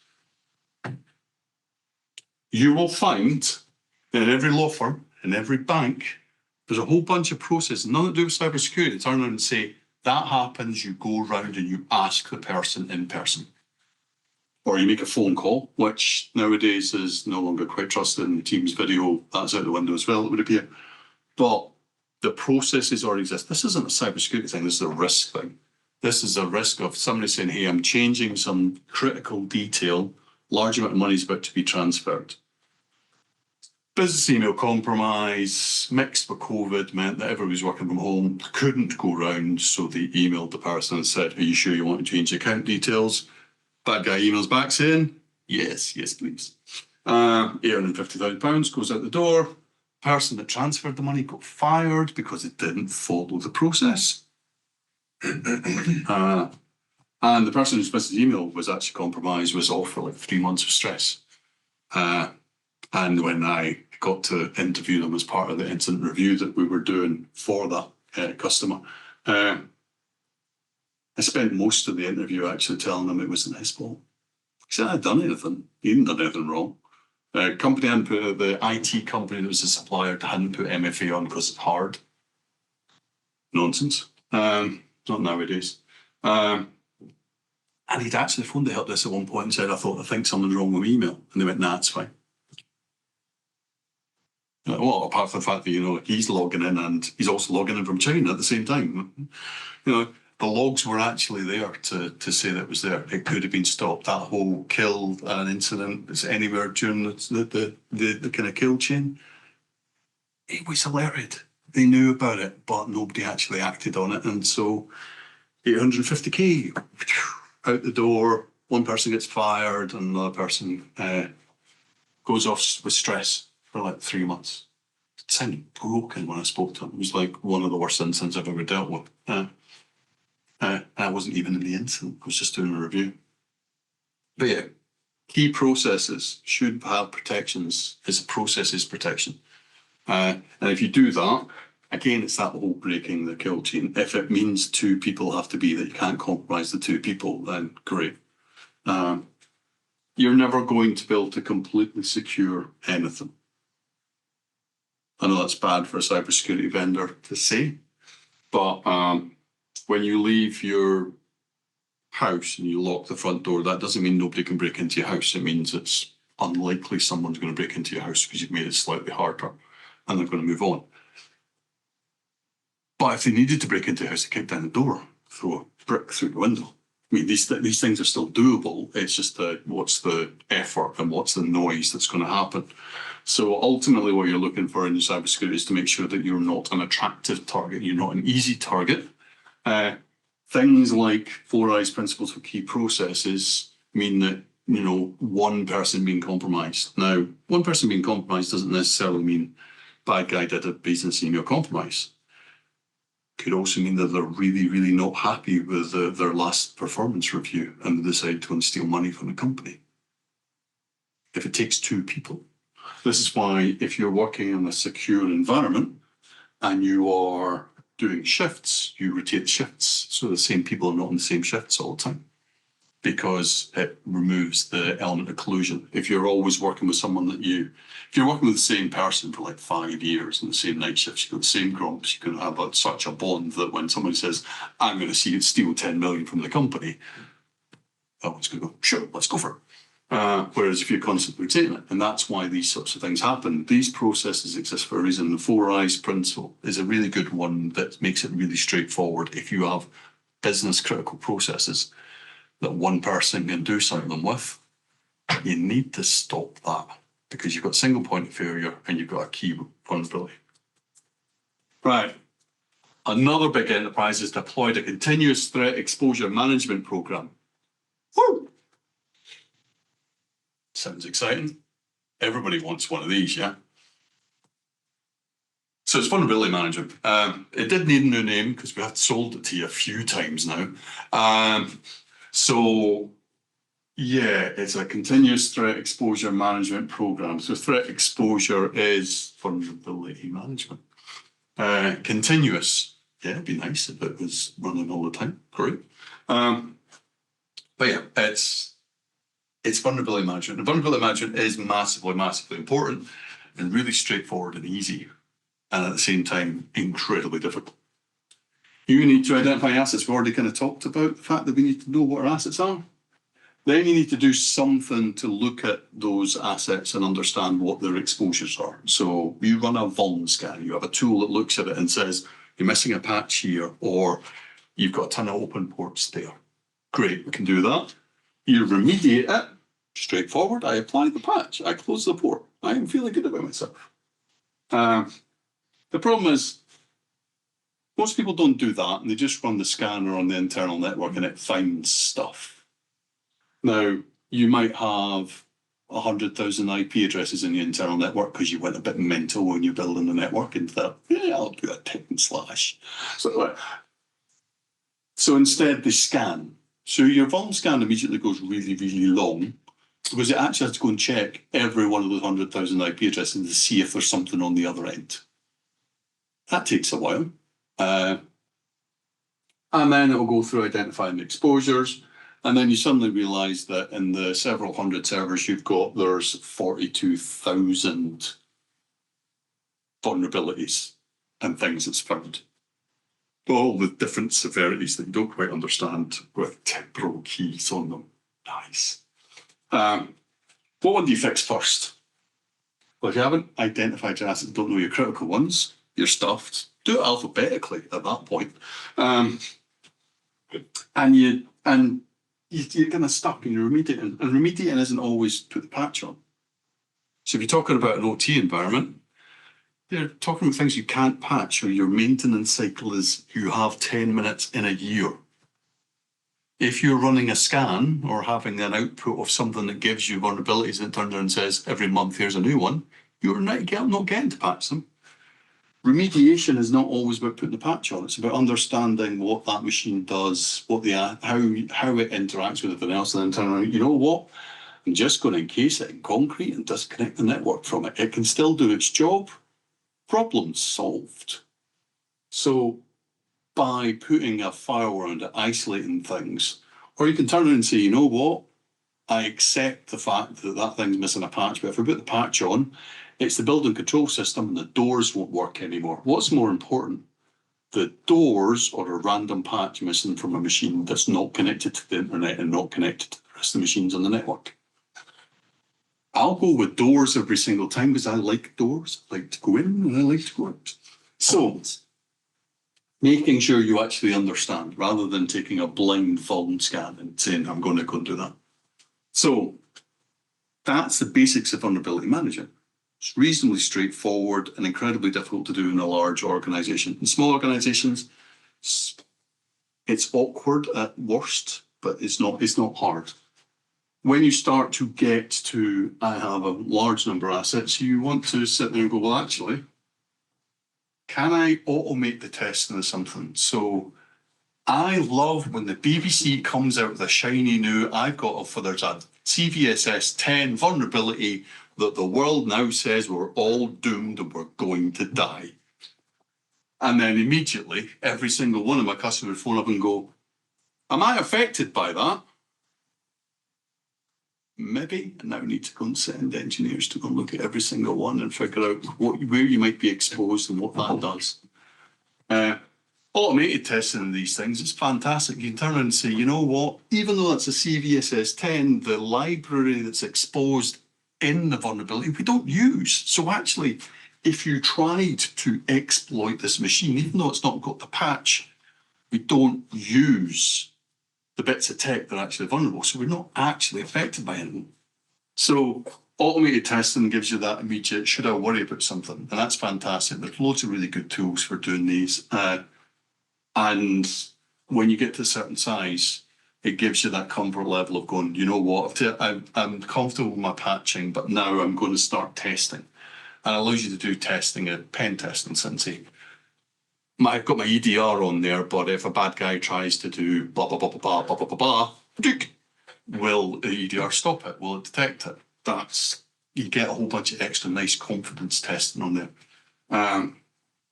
You will find that in every law firm, in every bank, there's a whole bunch of processes, none to do with cybersecurity, turn around and say, that happens, you go around and you ask the person in person. Or you make a phone call, which nowadays is no longer quite trusted in Teams video. That's out the window as well, it would appear. But the processes already exist. This isn't a cybersecurity thing, this is a risk thing. This is a risk of somebody saying, hey, I'm changing some critical detail, large amount of money is about to be transferred. Business email compromise mixed with COVID meant that everybody was working from home, couldn't go round, so they emailed the person and said, are you sure you want to change account details? Bad guy emails back saying, yes, please. £850,000 goes out the door. Person that transferred the money got fired because it didn't follow the process. And the person whose business email was actually compromised was off for like 3 months of stress. And when I got to interview them as part of the incident review that we were doing for that customer, I spent most of the interview actually telling them it wasn't his fault. He said, I hadn't done anything. He hadn't done anything wrong. Company hadn't put, the IT company that was the supplier hadn't put MFA on because it's hard. Nonsense. Not nowadays. And he'd actually phoned the help desk at one point and said, I think something's wrong with my email. And they went, nah, it's fine. Well, apart from the fact that, you know, he's logging in and he's also logging in from China at the same time. You know, the logs were actually there to say that it was there. It could have been stopped. That whole kill and incident is anywhere during the kind of kill chain. It was alerted. They knew about it, but nobody actually acted on it. And so 850K out the door, one person gets fired and another person goes off with stress for like 3 months. It sounded broken when I spoke to him. It was like one of the worst incidents I've ever dealt with. I wasn't even in the incident. I was just doing a review. But yeah, key processes should have protections as a processes protection. And if you do that, again, it's that whole breaking the kill chain. If it means 2 people have to be that you can't compromise the 2 people, then great. You're never going to be able to completely secure anything. I know that's bad for a cybersecurity vendor to say, but when you leave your house and you lock the front door, that doesn't mean nobody can break into your house. It means it's unlikely someone's going to break into your house because you've made it slightly harder and they're going to move on. But if they needed to break into your house, they kick down the door, throw a brick through the window. I mean, these things are still doable. It's just what's the effort and what's the noise that's going to happen. So ultimately what you're looking for in your cybersecurity is to make sure that you're not an attractive target, you're not an easy target. Things like 4 eyes principles for key processes mean that, you know, one person being compromised. Now, one person being compromised doesn't necessarily mean bad guy did a business email compromise. Could also mean that they're really, really not happy with their last performance review and they decide to go and steal money from the company. If it takes 2 people. This is why if you're working in a secure environment and you are doing shifts, you rotate shifts so the same people are not in the same shifts all the time because it removes the element of collusion. If you're always working with someone that if you're working with the same person for like 5 years in the same night shifts, you've got the same grumps, you can have such a bond that when somebody says, I'm going to see you steal 10 million from the company, that one's going to go, sure, let's go for it. Whereas if you're constantly rotating it, and that's why these sorts of things happen. These processes exist for a reason. The 4 eyes principle is a really good one that makes it really straightforward. If you have business critical processes that one person can do something with, you need to stop that because you've got single point of failure and you've got a key vulnerability. Right. Another big enterprise has deployed a continuous threat exposure management program. Woo! Sounds exciting. Everybody wants one of these, yeah? So it's vulnerability management. It did need a new name because we have sold it to you a few times now. So yeah, it's a continuous threat exposure management program. So threat exposure is vulnerability management. Continuous, yeah, it'd be nice if it was running all the time. Great. But yeah, it's vulnerability management. And vulnerability management is massively, massively important and really straightforward and easy. And at the same time, incredibly difficult. You need to identify assets. We've already kind of talked about the fact that we need to know what our assets are. Then you need to do something to look at those assets and understand what their exposures are. So you run a vuln scan. You have a tool that looks at it and says, you're missing a patch here, or you've got a ton of open ports there. Great, we can do that. You remediate it. Straightforward. I apply the patch. I close the port. I am feeling good about myself. The problem is, most people don't do that and they just run the scanner on the internal network and it finds stuff. Now, you might have 100,000 IP addresses in the internal network because you went a bit mental when you're building the network and thought, yeah, I'll do a tick and slash. So instead they scan. So your vuln scan immediately goes really, really long because it actually has to go and check every one of those 100,000 IP addresses to see if there's something on the other end. That takes a while. And then it will go through identifying the exposures. And then you suddenly realize that in the several hundred servers you've got, there's 42,000 vulnerabilities and things it's found. All the different severities that you don't quite understand with temporal keys on them. Nice. What one do you fix first? Well, if you haven't identified your assets, don't know your critical ones, you're stuffed. Do it alphabetically at that point. And you're kind of stuck and you're remediating. And remediating isn't always put the patch on. So if you're talking about an OT environment, you're talking about things you can't patch, or your maintenance cycle is you have 10 minutes in a year. If you're running a scan or having an output of something that gives you vulnerabilities and it turns around and says every month here's a new one, you're not getting to patch them. Remediation is not always about putting the patch on. It's about understanding what that machine does, how it interacts with everything else, and then turning around, you know what? I'm just going to encase it in concrete and disconnect the network from it. It can still do its job. Problem solved. So by putting a firewall around it, isolating things, or you can turn around and say, you know what? I accept the fact that that thing's missing a patch, but if we put the patch on, it's the building control system and the doors won't work anymore. What's more important? The doors or a random patch missing from a machine that's not connected to the internet and not connected to the rest of the machines on the network. I'll go with doors every single time because I like doors. I like to go in and I like to go out. So, making sure you actually understand rather than taking a blind vuln scan and saying, I'm going to go and do that. So, that's the basics of vulnerability management. It's reasonably straightforward and incredibly difficult to do in a large organization. In small organizations, it's awkward at worst, but it's not hard. When you start to get to, I have a large number of assets, you want to sit there and go, well, actually, can I automate the testing of something? So I love when the BBC comes out with a shiny new, there's a CVSS 10 vulnerability that the world now says we're all doomed and we're going to die. And then immediately, every single one of my customers phone up and go, am I affected by that? Maybe, and now we need to go and send engineers to go and look at every single one and figure out where you might be exposed and what that does. Automated testing of these things is fantastic. You can turn around and say, you know what, even though that's a CVSS 10, the library that's exposed in the vulnerability we don't use. So actually, if you tried to exploit this machine, even though it's not got the patch, we don't use the bits of tech that are actually vulnerable. So we're not actually affected by anything. So automated testing gives you that immediate, should I worry about something? And that's fantastic. There's loads of really good tools for doing these. And when you get to a certain size, it gives you that comfort level of going, you know what, I'm comfortable with my patching, but now I'm going to start testing. And it allows you to do testing at pen testing, Cincy. I've got my EDR on there, but if a bad guy tries to do blah, blah, blah, blah, blah, blah, blah, blah, blah, will the EDR stop it? Will it detect it? You get a whole bunch of extra nice confidence testing on there.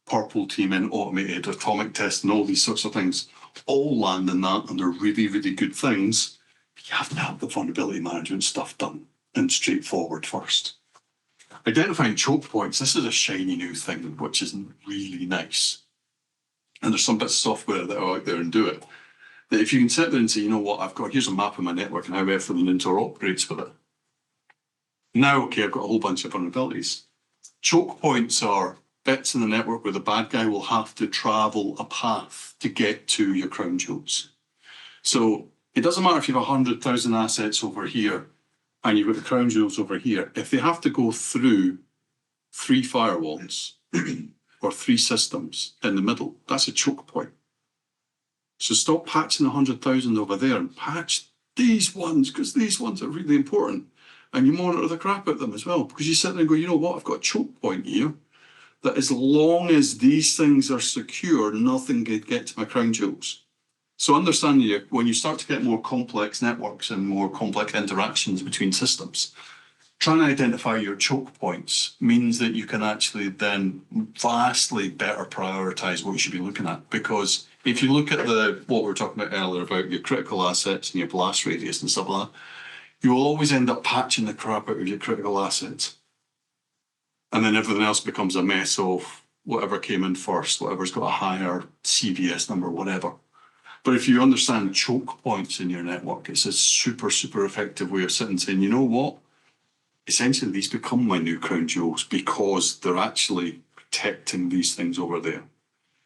Purple teaming, automated atomic testing, all these sorts of things, all land in that, and they're really, really good things. You have to have the vulnerability management stuff done and straightforward first. Identifying choke points. This is a shiny new thing, which is really nice. And there's some bits of software that are out there and do it. That if you can sit there and say, you know what, here's a map of my network and how everything interoperates with it. Now, okay, I've got a whole bunch of vulnerabilities. Choke points are bits in the network where the bad guy will have to travel a path to get to your crown jewels. So it doesn't matter if you have 100,000 assets over here and you've got the crown jewels over here. If they have to go through 3 firewalls or 3 systems in the middle, that's a choke point. So stop patching 100,000 over there and patch these ones, because these ones are really important. And you monitor the crap out of them as well, because you sit there and go, you know what, I've got a choke point here that as long as these things are secure, nothing can get to my crown jewels. So understand you, when you start to get more complex networks and more complex interactions between systems, trying to identify your choke points means that you can actually then vastly better prioritize what you should be looking at. Because if you look at what we were talking about earlier about your critical assets and your blast radius and stuff like that, you will always end up patching the crap out of your critical assets. And then everything else becomes a mess of whatever came in first, whatever's got a higher CVS number, whatever. But if you understand choke points in your network, it's a super, super effective way of sitting and saying, you know what? Essentially, these become my new crown jewels because they're actually protecting these things over there.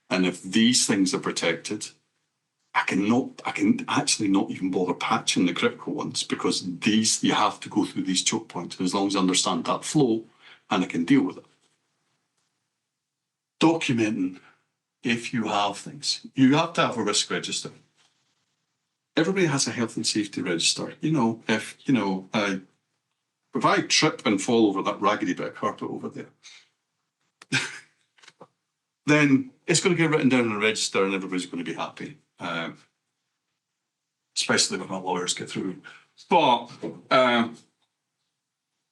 And if these things are protected, I can actually not even bother patching the critical ones because you have to go through these choke points. And as long as I understand that flow and I can deal with it. Documenting, if you have things, you have to have a risk register. Everybody has a health and safety register. If I trip and fall over that raggedy bit of carpet over there, then it's going to get written down in the register and everybody's going to be happy, especially when my lawyers get through. But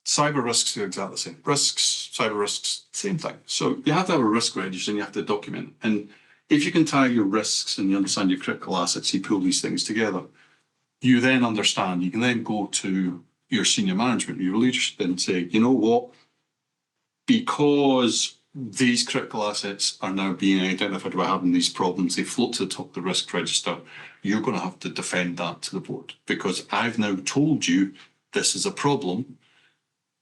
cyber risks are exactly the same. Cyber risks, same thing. So you have to have a risk register and you have to document. And if you can tie your risks and you understand your critical assets, you pull these things together, you then understand, you can then go to your senior management, your leadership, and say, you know what, because these critical assets are now being identified by having these problems, they float to the top of the risk register, you're going to have to defend that to the board because I've now told you this is a problem.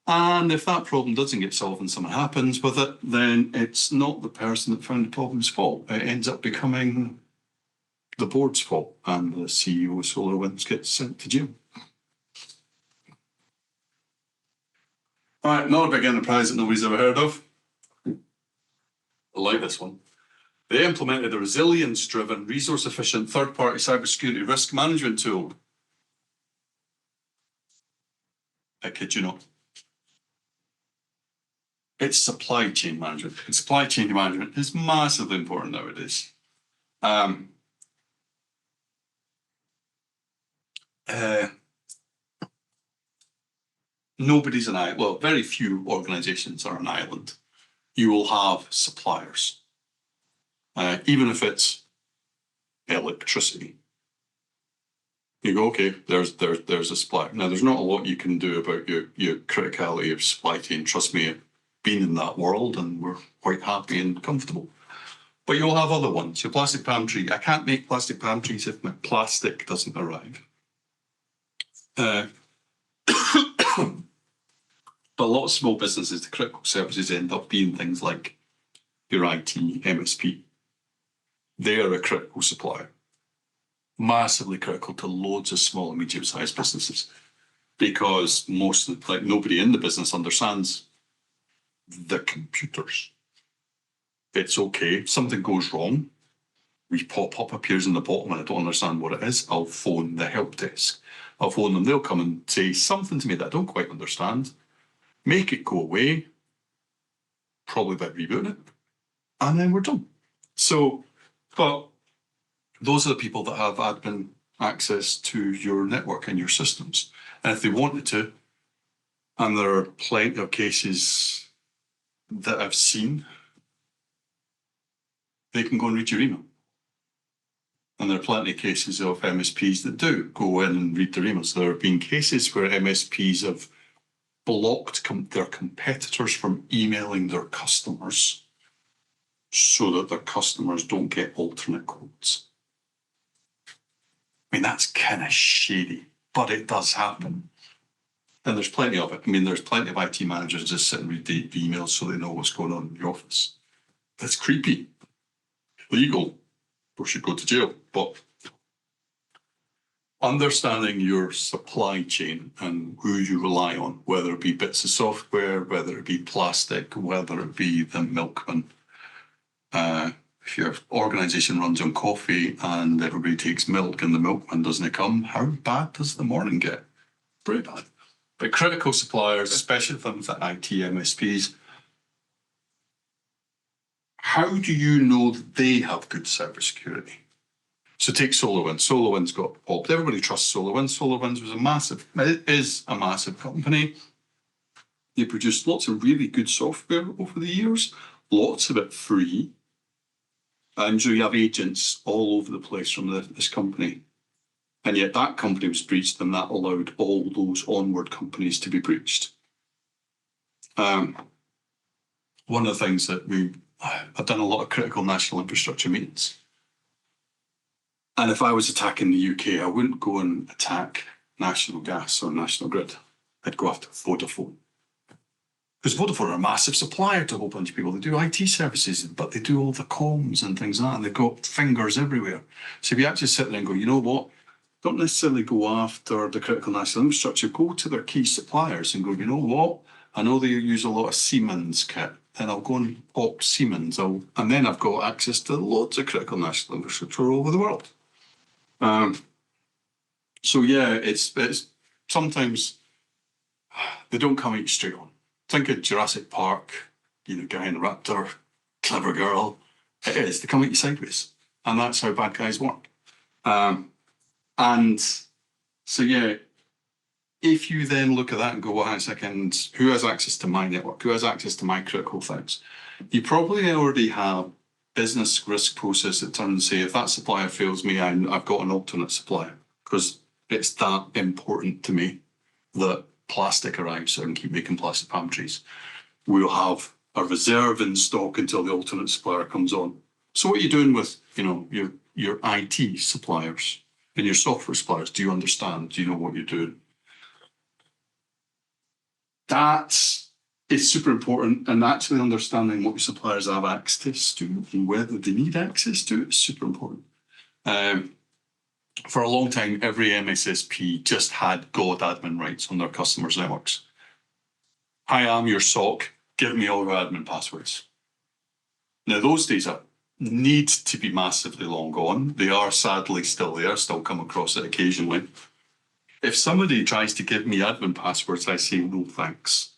And if that problem doesn't get solved and something happens with it, then it's not the person that found the problem's fault. It ends up becoming the board's fault and the CEO of SolarWinds gets sent to jail. All right, another big enterprise that nobody's ever heard of. I like this one. They implemented a resilience-driven, resource-efficient, third-party cybersecurity risk management tool. I kid you not. It's supply chain management. And supply chain management is massively important nowadays. Nobody's an island. Well, very few organizations are an island. You will have suppliers, even if it's electricity. You go, okay, there's a supplier. Now, there's not a lot you can do about your criticality of supply chain. Trust me, I've been in that world and we're quite happy and comfortable. But you'll have other ones. Your plastic palm tree. I can't make plastic palm trees if my plastic doesn't arrive. But a lot of small businesses, the critical services end up being things like your IT, MSP. They are a critical supplier. Massively critical to loads of small and medium-sized businesses because nobody in the business understands the computers. It's okay. Something goes wrong. We pop-up appears in the bottom and I don't understand what it is. I'll phone the help desk. I'll phone them. They'll come and say something to me that I don't quite understand. Make it go away, probably by rebooting it, and then we're done. So, but those are the people that have admin access to your network and your systems. And if they wanted to, and there are plenty of cases that I've seen, they can go and read your email. And there are plenty of cases of MSPs that do go in and read their emails. There have been cases where MSPs have blocked their competitors from emailing their customers so that their customers don't get alternate quotes. I mean, that's kind of shady, but it does happen. And there's plenty of it. I mean, there's plenty of IT managers just sit and read the emails so they know what's going on in the office. That's creepy. Legal. Or should go to jail. But understanding your supply chain and who you rely on, whether it be bits of software, whether it be plastic, whether it be the milkman. If your organization runs on coffee and everybody takes milk and the milkman doesn't come, how bad does the morning get? Pretty bad. But critical suppliers, especially things like IT MSPs, how do you know that they have good cybersecurity? So take SolarWinds. SolarWinds got popped. Everybody trusts SolarWinds. SolarWinds is a massive company. They produced lots of really good software over the years, lots of it free. And so you have agents all over the place from this company. And yet that company was breached, and that allowed all those onward companies to be breached. One of the things that I've done a lot of critical national infrastructure meetings. And if I was attacking the UK, I wouldn't go and attack National Gas or National Grid. I'd go after Vodafone. Because Vodafone are a massive supplier to a whole bunch of people. They do IT services, but they do all the comms and things like that, and they've got fingers everywhere. So if you actually sit there and go, you know what? Don't necessarily go after the critical national infrastructure. Go to their key suppliers and go, you know what? I know they use a lot of Siemens kit. Then I'll go and pop Siemens. And then I've got access to loads of critical national infrastructure all over the world. So yeah, it's sometimes they don't come at you straight on. Think of Jurassic Park, guy in the raptor, clever girl. It is. They come at you sideways. And that's how bad guys work. And so, yeah, if you then look at that and go, well, hang on a second, who has access to my network? Who has access to my critical things? You probably already have business risk process that turns and say, if that supplier fails me, I've got an alternate supplier, because it's that important to me that plastic arrives so I can keep making plastic palm trees. We'll have a reserve in stock until the alternate supplier comes on. So what are you doing with, your IT suppliers and your software suppliers? Do you understand? Do you know what you're doing? It's super important, and actually understanding what your suppliers have access to and whether they need access to it is super important. For a long time, every MSSP just had God admin rights on their customers' networks. Hi, I'm your SOC. Give me all your admin passwords. Now, those days need to be massively long gone. They are sadly still there, still come across it occasionally. If somebody tries to give me admin passwords, I say no thanks.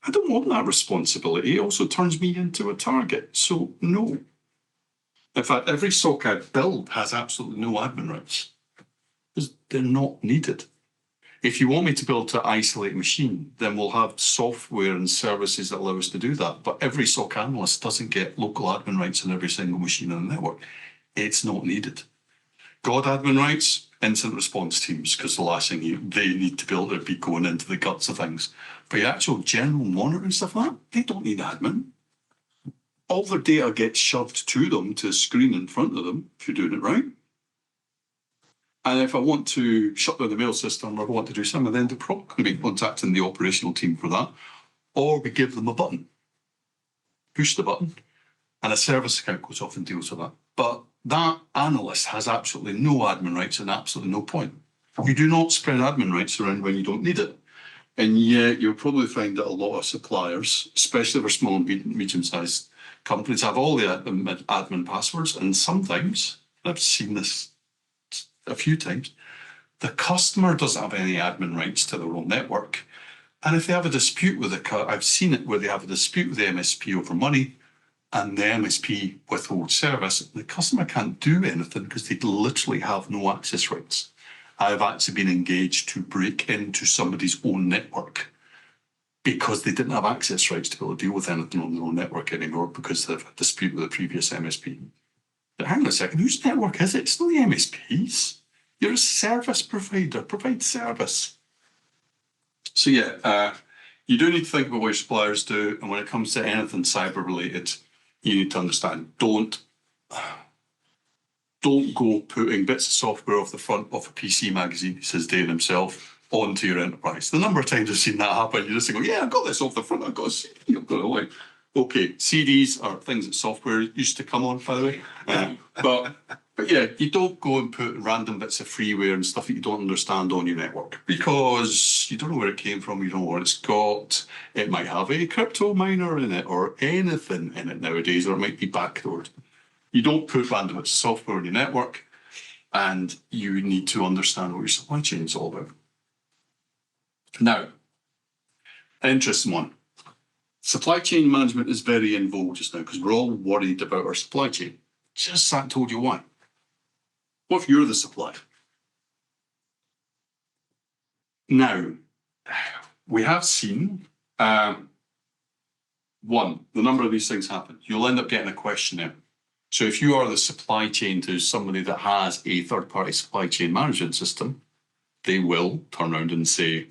I don't want that responsibility. It also turns me into a target, so no. In fact, every SOC I build has absolutely no admin rights because they're not needed. If you want me to build to isolate a machine, then we'll have software and services that allow us to do that. But every SOC analyst doesn't get local admin rights on every single machine on the network. It's not needed. God admin rights, incident response teams, because the last thing they need to be able to be going into the guts of things. But your actual general monitoring stuff like that, they don't need admin. All their data gets shoved to them, to a screen in front of them, if you're doing it right. And if I want to shut down the mail system or I want to do something, then they're probably going to be contacting the operational team for that. Or we give them a button. Push the button, and a service account goes off and deals with that. But that analyst has absolutely no admin rights and absolutely no point. You do not spread admin rights around when you don't need it. And yet you'll probably find that a lot of suppliers, especially for small and medium-sized companies, have all the admin passwords. And sometimes, I've seen this a few times, the customer doesn't have any admin rights to their own network. And if they have a dispute with I've seen it where they have a dispute with the MSP over money, and the MSP withholds service, the customer can't do anything because they literally have no access rights. I've actually been engaged to break into somebody's own network because they didn't have access rights to be able to deal with anything on their own network anymore because they've had a dispute with the previous MSP. But hang on a second, whose network is it? It's not the MSP's. You're a service provider, provide service. So yeah, you do need to think about what your suppliers do, and when it comes to anything cyber related, you need to understand, don't go putting bits of software off the front of a PC magazine, says Dave himself, onto your enterprise. The number of times I've seen that happen, you just go, yeah, I've got this off the front, I've got a CD, I've got it away. Okay, CDs are things that software used to come on, by the way. But yeah, you don't go and put random bits of freeware and stuff that you don't understand on your network because you don't know where it came from, you don't know what it's got. It might have a crypto miner in it or anything in it nowadays, or it might be backdoored. You don't put random bits of software on your network, and you need to understand what your supply chain is all about. Now, an interesting one. Supply chain management is very in vogue just now because we're all worried about our supply chain. Just that told you why. What if you're the supplier? Now, we have seen, one, the number of these things happen. You'll end up getting a questionnaire. So if you are the supply chain to somebody that has a third-party supply chain management system, they will turn around and say,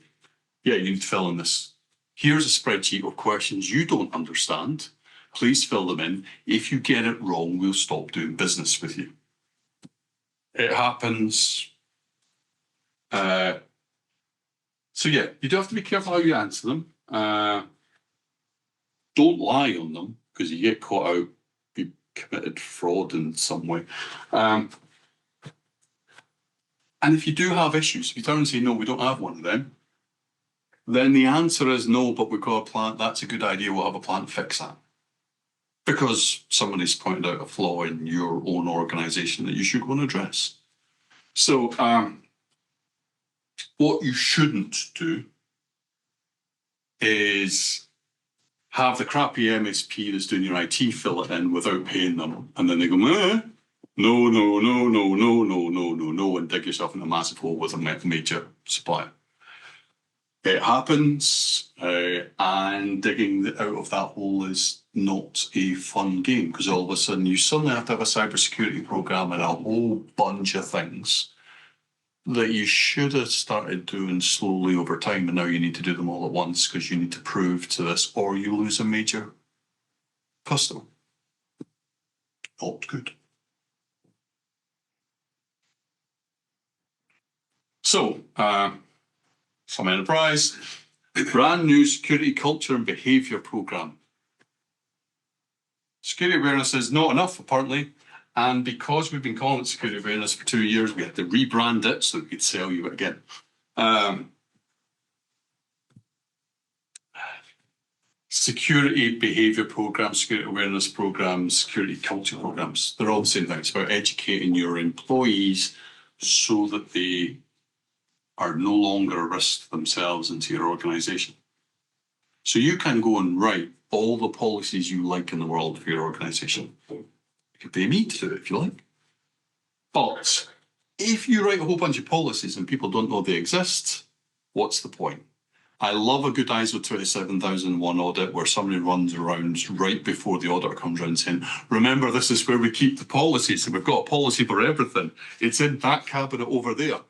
yeah, you need to fill in this. Here's a spreadsheet of questions you don't understand. Please fill them in. If you get it wrong, we'll stop doing business with you. It happens. So yeah, you do have to be careful how you answer them. Don't lie on them, because you get caught out, you committed fraud in some way. And if you do have issues, if you turn and say, no, we don't have one of them, then the answer is no, but we've got a plan. That's a good idea. We'll have a plan to fix that. Because somebody's pointed out a flaw in your own organization that you should go and address. So what you shouldn't do is have the crappy MSP that's doing your IT fill it in without paying them. And then they go, no, and dig yourself in a massive hole with a major supplier. It happens, and digging out of that hole is not a fun game, because all of a sudden you suddenly have to have a cybersecurity program and a whole bunch of things that you should have started doing slowly over time, and now you need to do them all at once because you need to prove to this, or you lose a major customer. Not good. So, some enterprise, brand new security culture and behaviour program. Security awareness is not enough, apparently. And because we've been calling it security awareness for 2 years, we had to rebrand it so we could sell you it again. Security behaviour programs, security awareness programs, security culture programs, they're all the same thing. It's about educating your employees so that they are no longer a risk to themselves and to your organisation. So you can go and write all the policies you like in the world for your organisation. You can pay me to do it if you like. But if you write a whole bunch of policies and people don't know they exist, what's the point? I love a good ISO 27001 audit where somebody runs around right before the auditor comes around saying, remember, this is where we keep the policies, and we've got a policy for everything. It's in that cabinet over there.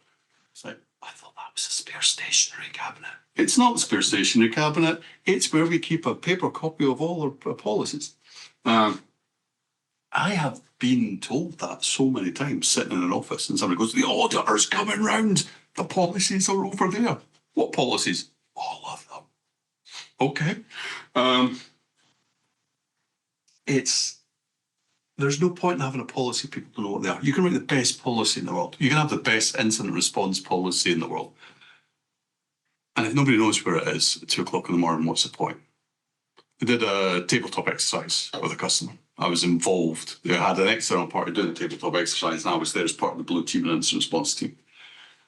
It's like, I thought that was a spare stationery cabinet. It's not a spare stationery cabinet. It's where we keep a paper copy of all our policies. I have been told that so many times sitting in an office and somebody goes, the auditor's coming round. The policies are over there. What policies? All of them. Okay. There's no point in having a policy people don't know what they are. You can write the best policy in the world. You can have the best incident response policy in the world. And if nobody knows where it is at 2 o'clock in the morning, what's the point? I did a tabletop exercise with a customer. I was involved. They had an external party doing the tabletop exercise, and I was there as part of the blue team and incident response team.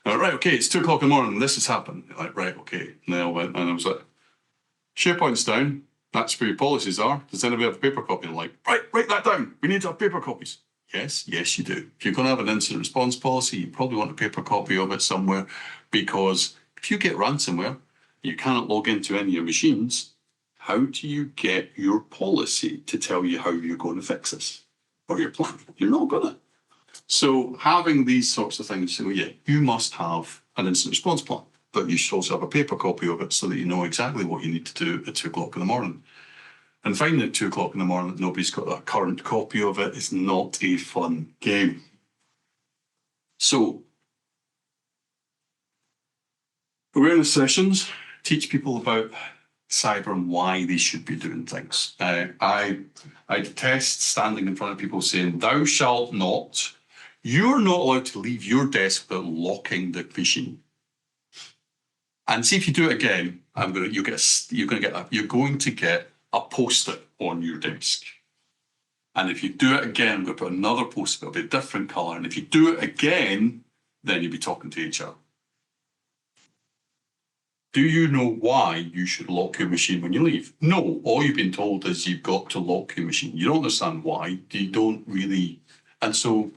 Right, okay, it's 2 o'clock in the morning, and this has happened. They're like, right, okay. And they all went, and I was like, SharePoint's down. That's where your policies are. Does anybody have a paper copy? And I'm like, right, write that down. We need to have paper copies. Yes, you do. If you're going to have an incident response policy, you probably want a paper copy of it somewhere, because if you get ransomware, you cannot log into any of your machines. How do you get your policy to tell you how you're going to fix this? Or your plan? You're not going to. So having these sorts of things, so yeah, you must have an incident response plan, but you should also have a paper copy of it so that you know exactly what you need to do at 2 o'clock in the morning. And finding at 2 o'clock in the morning that nobody's got a current copy of it is not a fun game. So, awareness sessions teach people about cyber and why they should be doing things. I detest standing in front of people saying, thou shalt not. You're not allowed to leave your desk without locking the machine. And see if you do it again, you're going to get a post-it on your desk. And if you do it again, we'll put another post-it, it'll be a different colour. And if you do it again, then you'll be talking to HR. Do you know why you should lock your machine when you leave? No, all you've been told is you've got to lock your machine. You don't understand why. You don't really. And so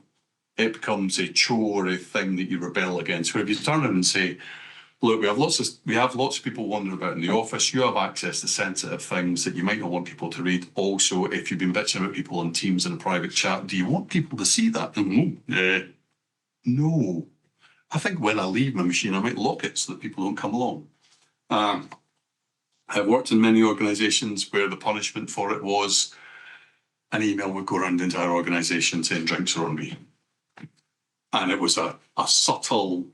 it becomes a chore, a thing that you rebel against. Where if you turn around and say, look, we have lots of people wandering about in the office. You have access to sensitive things that you might not want people to read. Also, if you've been bitching about people on Teams in a private chat, do you want people to see that? No. I think when I leave my machine, I might lock it so that people don't come along. I've worked in many organisations where the punishment for it was an email would go around the entire organisation saying drinks are on me. And it was a subtle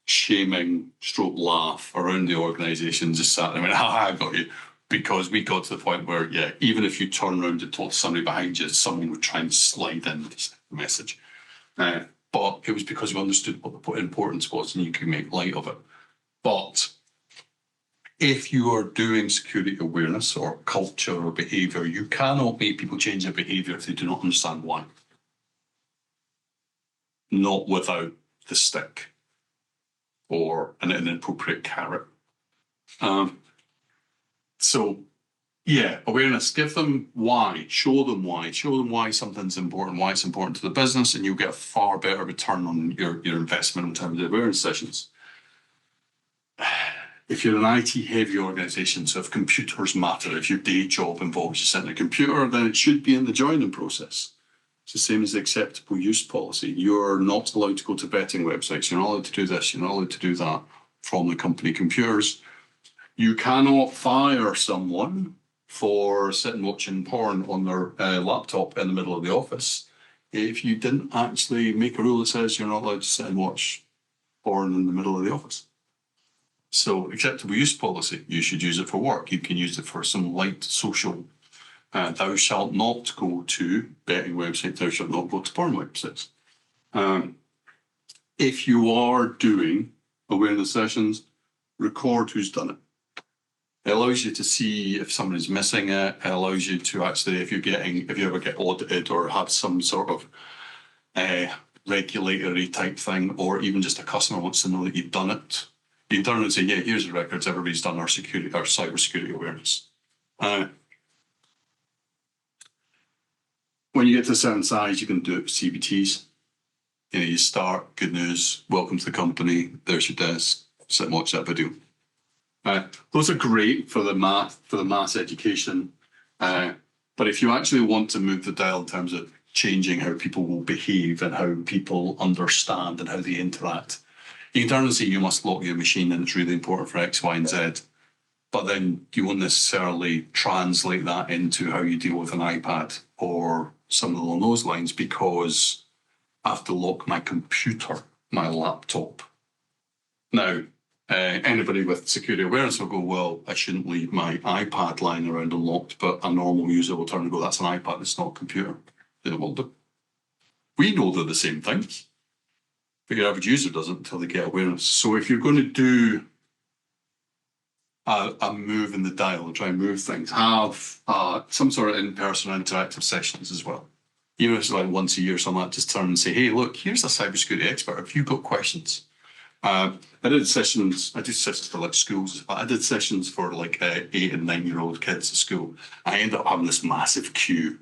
shaming stroke laugh around the organisation, just sat there and went, I got you. Because we got to the point where, yeah, even if you turn around and talk to somebody behind you, someone would try and slide in the message. But it was because we understood what the importance was and you could make light of it. But if you are doing security awareness or culture or behaviour, you cannot make people change their behaviour if they do not understand why. Not without the stick or an inappropriate carrot. So, yeah, awareness. Give them why. Show them why. Show them why something's important, why it's important to the business, and you'll get a far better return on your investment in terms of awareness sessions. If you're an IT-heavy organisation, so if computers matter, if your day job involves you sitting at a computer, then it should be in the joining process. It's the same as the acceptable use policy. You're not allowed to go to betting websites. You're not allowed to do this. You're not allowed to do that from the company computers. You cannot fire someone for sitting watching porn on their laptop in the middle of the office if you didn't actually make a rule that says you're not allowed to sit and watch porn in the middle of the office. So acceptable use policy, you should use it for work. You can use it for some light social. Thou shalt not go to betting websites. Thou shalt not go to porn websites. If you are doing awareness sessions, record who's done it. It allows you to see if somebody's missing it. It allows you to actually, if you ever get audited or have some sort of regulatory type thing, or even just a customer wants to know that you've done it. You can turn and say, yeah, here's the records. Everybody's done our cybersecurity awareness. When you get to a certain size, you can do it with CBTs. You know, you start, good news, welcome to the company. There's your desk. Sit and watch that video. Those are great for the mass education. But if you actually want to move the dial in terms of changing how people will behave and how people understand and how they interact, you can turn and say you must lock your machine and it's really important for X, Y, and Z. But then you won't necessarily translate that into how you deal with an iPad or something along those lines, because I have to lock my computer, my laptop. Now, anybody with security awareness will go, well, I shouldn't leave my iPad lying around unlocked, but a normal user will turn and go, that's an iPad, it's not a computer. We know they're the same things, but your average user doesn't until they get awareness. So if you're going to do a move in the dial and try and move things, have some sort of in-person interactive sessions as well. Even if it's like once a year or something like that, just turn and say, hey, look, here's a cybersecurity expert. Have you got questions? I do sessions for like schools. I did sessions for like 8 and 9-year-old kids at school. I ended up having this massive queue.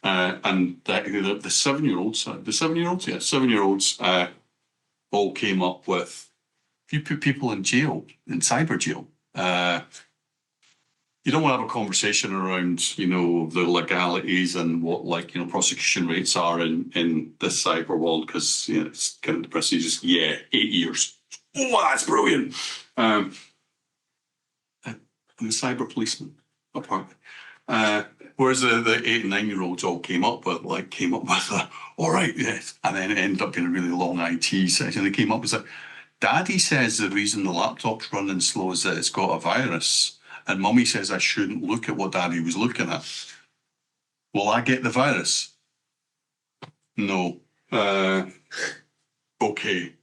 And the 7-year-olds all came up with, if you put people in jail, in cyber jail, you don't want to have a conversation around, you know, the legalities and what, like, you know, prosecution rates are in this cyber world, because, you know, it's kind of depressing. You just, 8 years. Oh, that's brilliant. I'm a cyber policeman, apparently. Whereas the 8 and 9-year-olds all came up with, all right, yes. And then it ended up being a really long IT session. They came up with, Daddy says the reason the laptop's running slow is that it's got a virus. And Mummy says I shouldn't look at what Daddy was looking at. Will I get the virus? No. Okay.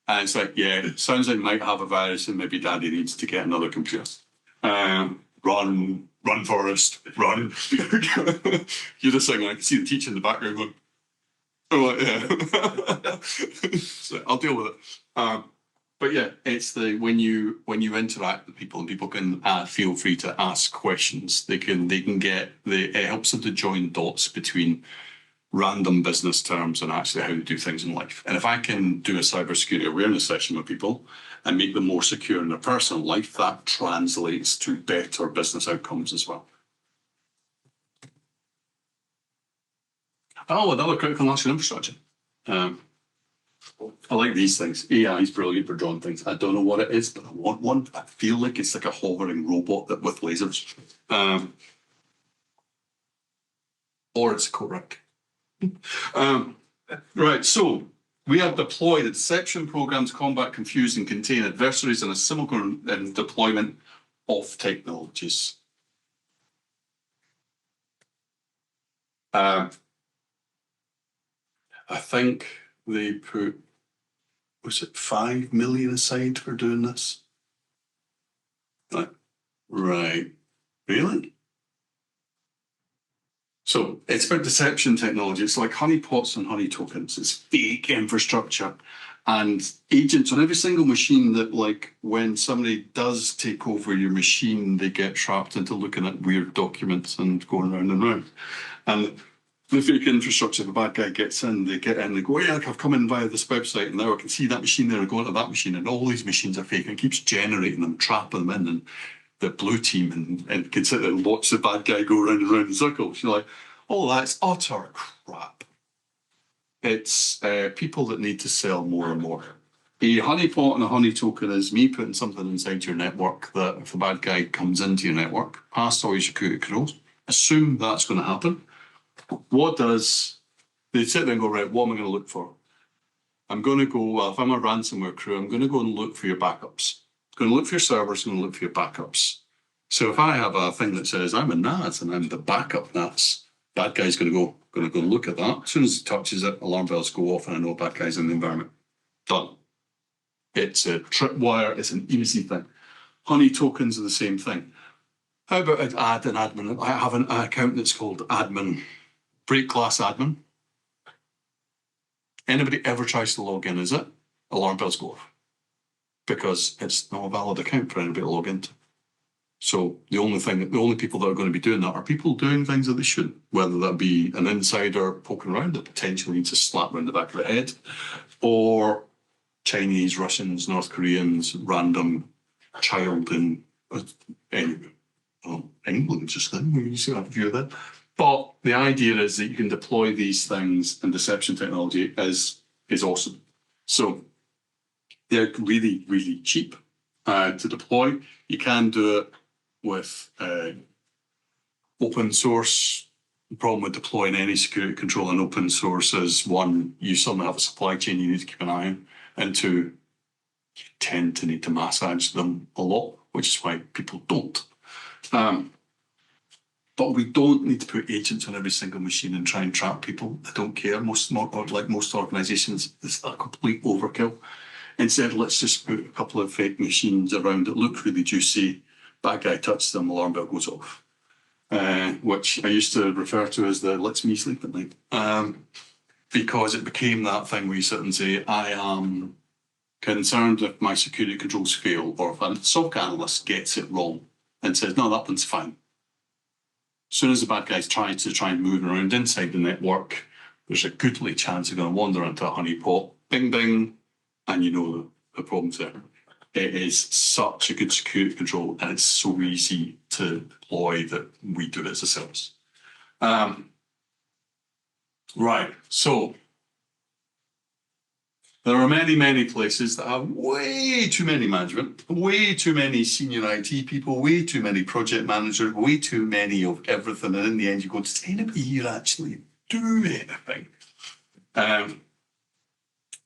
And it's like, yeah, it sounds like you might have a virus and maybe Daddy needs to get another computer. Run, Forrest, run. You're just saying, I can see the teacher in the background going, oh, yeah. So I'll deal with it. But yeah, it's when you interact with people and people can feel free to ask questions. They can get it helps them to join dots between random business terms and actually how to do things in life. And if I can do a cybersecurity awareness session with people and make them more secure in their personal life, that translates to better business outcomes as well. Oh, another critical national infrastructure. I like these things. AI is brilliant for drawing things. I don't know what it is, but I want one. I feel like it's like a hovering robot that with lasers. Or it's a co-rank. Right, so we have deployed a deception program to combat, confuse, and contain adversaries in a simultaneous deployment of technologies. I think they put, was it 5 million aside for doing this? Right. Really? So it's about deception technology. It's like honeypots and honey tokens. It's fake infrastructure and agents on every single machine that, like, when somebody does take over your machine, they get trapped into looking at weird documents and going round and round. And the fake infrastructure, the bad guy gets in, they get in, they go, yeah, I've come in via this website and now I can see that machine there and go into that machine and all these machines are fake and it keeps generating them, trapping them in, and the blue team and can sit there and watch the bad guy go round and round in circles. You're like, oh, that's utter crap. It's people that need to sell more and more. A honeypot and a honey token is me putting something inside your network that if the bad guy comes into your network, past all your security controls, assume that's going to happen. What does, they sit there and go, right, what am I going to look for? I'm going to go, well, if I'm a ransomware crew, I'm going to go and look for your backups. I'm going to look for your servers, I'm going to look for your backups. So if I have a thing that says I'm a NAS and I'm the backup NAS, bad guy's going to go look at that. As soon as he touches it, alarm bells go off and I know bad guy's in the environment. Done. It's a tripwire, it's an easy thing. Honey tokens are the same thing. How about I'd add an admin? I have an account that's called admin, break class admin. Anybody ever tries to log in, is it? Alarm bells go off. Because it's not a valid account for anybody to log into. So the only people that are going to be doing that are people doing things that they shouldn't, whether that be an insider poking around that potentially needs a slap around the back of the head, or Chinese, Russians, North Koreans, random child in England just then. You see that view of that. But the idea is that you can deploy these things, and deception technology is awesome. So they're really, really cheap to deploy. You can do it with open source. The problem with deploying any security control in open source is, one, you suddenly have a supply chain you need to keep an eye on, and two, you tend to need to massage them a lot, which is why people don't. But we don't need to put agents on every single machine and try and trap people. I don't care. Most organizations, it's a complete overkill. Instead, let's just put a couple of fake machines around that look really juicy. Bad guy touches them, alarm bell goes off. Which I used to refer to as the lets me sleep at night. Because it became that thing where you sit and say, I am concerned if my security controls fail, or if a SOC analyst gets it wrong and says, no, that one's fine. As soon as the bad guys try and move around inside the network, there's a goodly chance they're going to wander into a honeypot, bing, bing, and you know the problem's there. It is such a good security control, and it's so easy to deploy that we do it as a service. Right, so there are many, many places that have way too many management, way too many senior IT people, way too many project managers, way too many of everything. And in the end, you go, does anybody here actually do anything?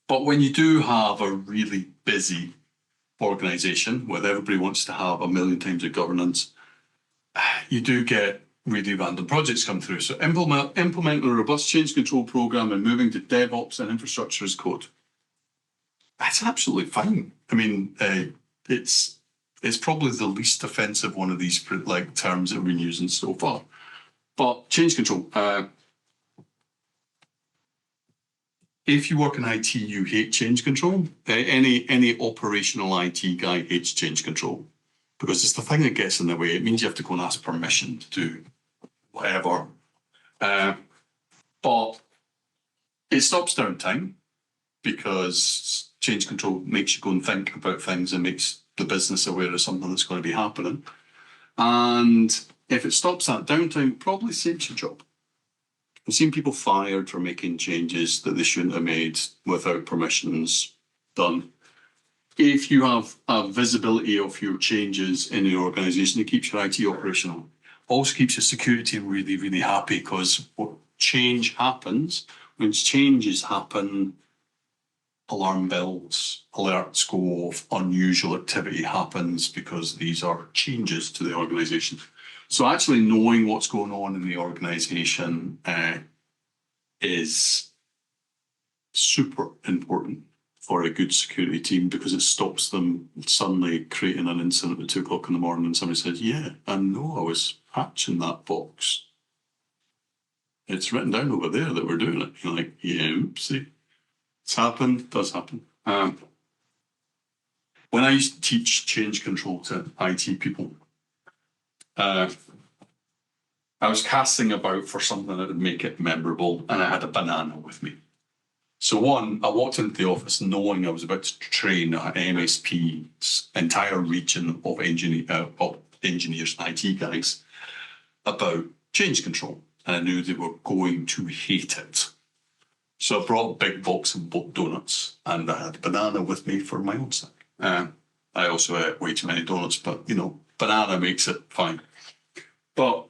But when you do have a really busy organization where everybody wants to have a million times of governance, you do get really random projects come through. So implementing a robust change control program and moving to DevOps and infrastructure as code. That's absolutely fine. I mean, it's probably the least offensive one of these like terms that we've been using so far. But change control. If you work in IT, you hate change control. Any operational IT guy hates change control because it's the thing that gets in the way. It means you have to go and ask permission to do whatever. But It stops downtime because change control makes you go and think about things and makes the business aware of something that's going to be happening. And if it stops that downtime, it probably saves your job. I've seen people fired for making changes that they shouldn't have made without permissions done. If you have a visibility of your changes in your organisation, it keeps your IT operational. Also keeps your security really, really happy because what change happens, when changes happen, alarm bells, alerts go off, unusual activity happens because these are changes to the organisation. So actually knowing what's going on in the organisation is super important for a good security team because it stops them suddenly creating an incident at 2 o'clock in the morning and somebody says, yeah, I know I was patching that box. It's written down over there that we're doing it. You're like, yeah, oopsie. It's happened, does happen. When I used to teach change control to IT people, I was casting about for something that would make it memorable, and I had a banana with me. So one, I walked into the office knowing I was about to train an MSP's entire region of engineers and IT guys about change control, and I knew they were going to hate it. So I brought a big box of donuts, and I had a banana with me for my own sake. I also ate way too many donuts, but banana makes it fine. But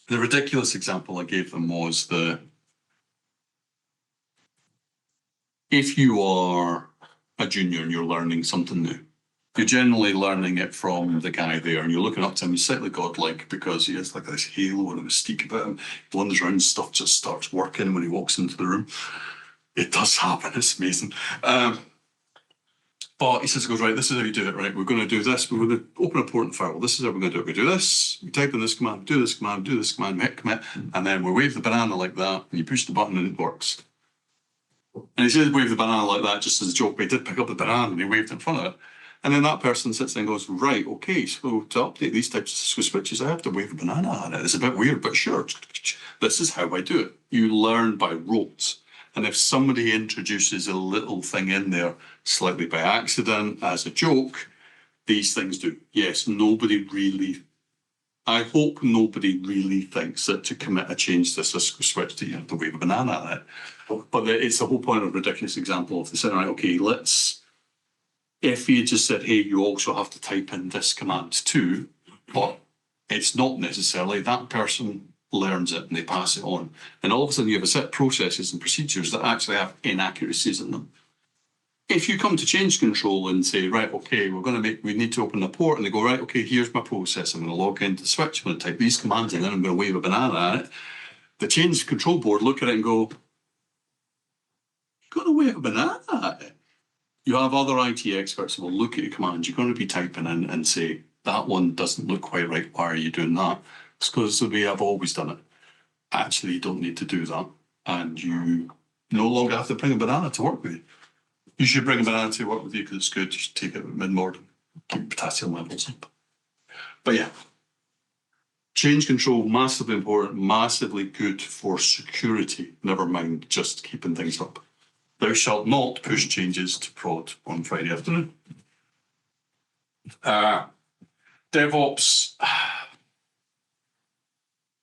the ridiculous example I gave them was if you are a junior and you're learning something new, you're generally learning it from the guy there, and you're looking up to him. He's slightly godlike because he has like this halo and a mystique about him. He wanders around, stuff just starts working when he walks into the room. It does happen. It's amazing. But he says, goes, right, this is how you do it, right? We're going to do this. We're going to open a port and firewall. This is how we're going to do it. We do this, we type in this command, do this command, do this command, hit commit, and then we wave the banana like that, and you push the button and it works. And he said wave the banana like that just as a joke, but he did pick up the banana and he waved in front of it. And then that person sits there and goes, right, okay, so to update these types of switches, I have to wave a banana at it. It's a bit weird, but sure, this is how I do it. You learn by rote. And if somebody introduces a little thing in there, slightly by accident, as a joke, these things do. Yes, I hope nobody really thinks that to commit a change to a Cisco switch that you have to wave a banana at it. But it's the whole point of a ridiculous example of saying, right, okay, if you just said, hey, you also have to type in this command too, but it's not necessarily, that person learns it and they pass it on. And all of a sudden you have a set of processes and procedures that actually have inaccuracies in them. If you come to change control and say, right, okay, we need to open a port, and they go, right, okay, here's my process. I'm going to log into the switch, I'm going to type these commands, and then I'm going to wave a banana at it. The change control board look at it and go, you're going to wave a banana at it. You have other IT experts who will look at your commands. You're going to be typing in and say, that one doesn't look quite right. Why are you doing that? It's because the way I've always done it. Actually, you don't need to do that. And you no longer have to bring a banana to work with you. You should bring a banana to work with you because it's good. You should take it mid-morning, keep potassium levels up. But yeah, change control, massively important, massively good for security, never mind just keeping things up. Thou shalt not push changes to prod on Friday afternoon. DevOps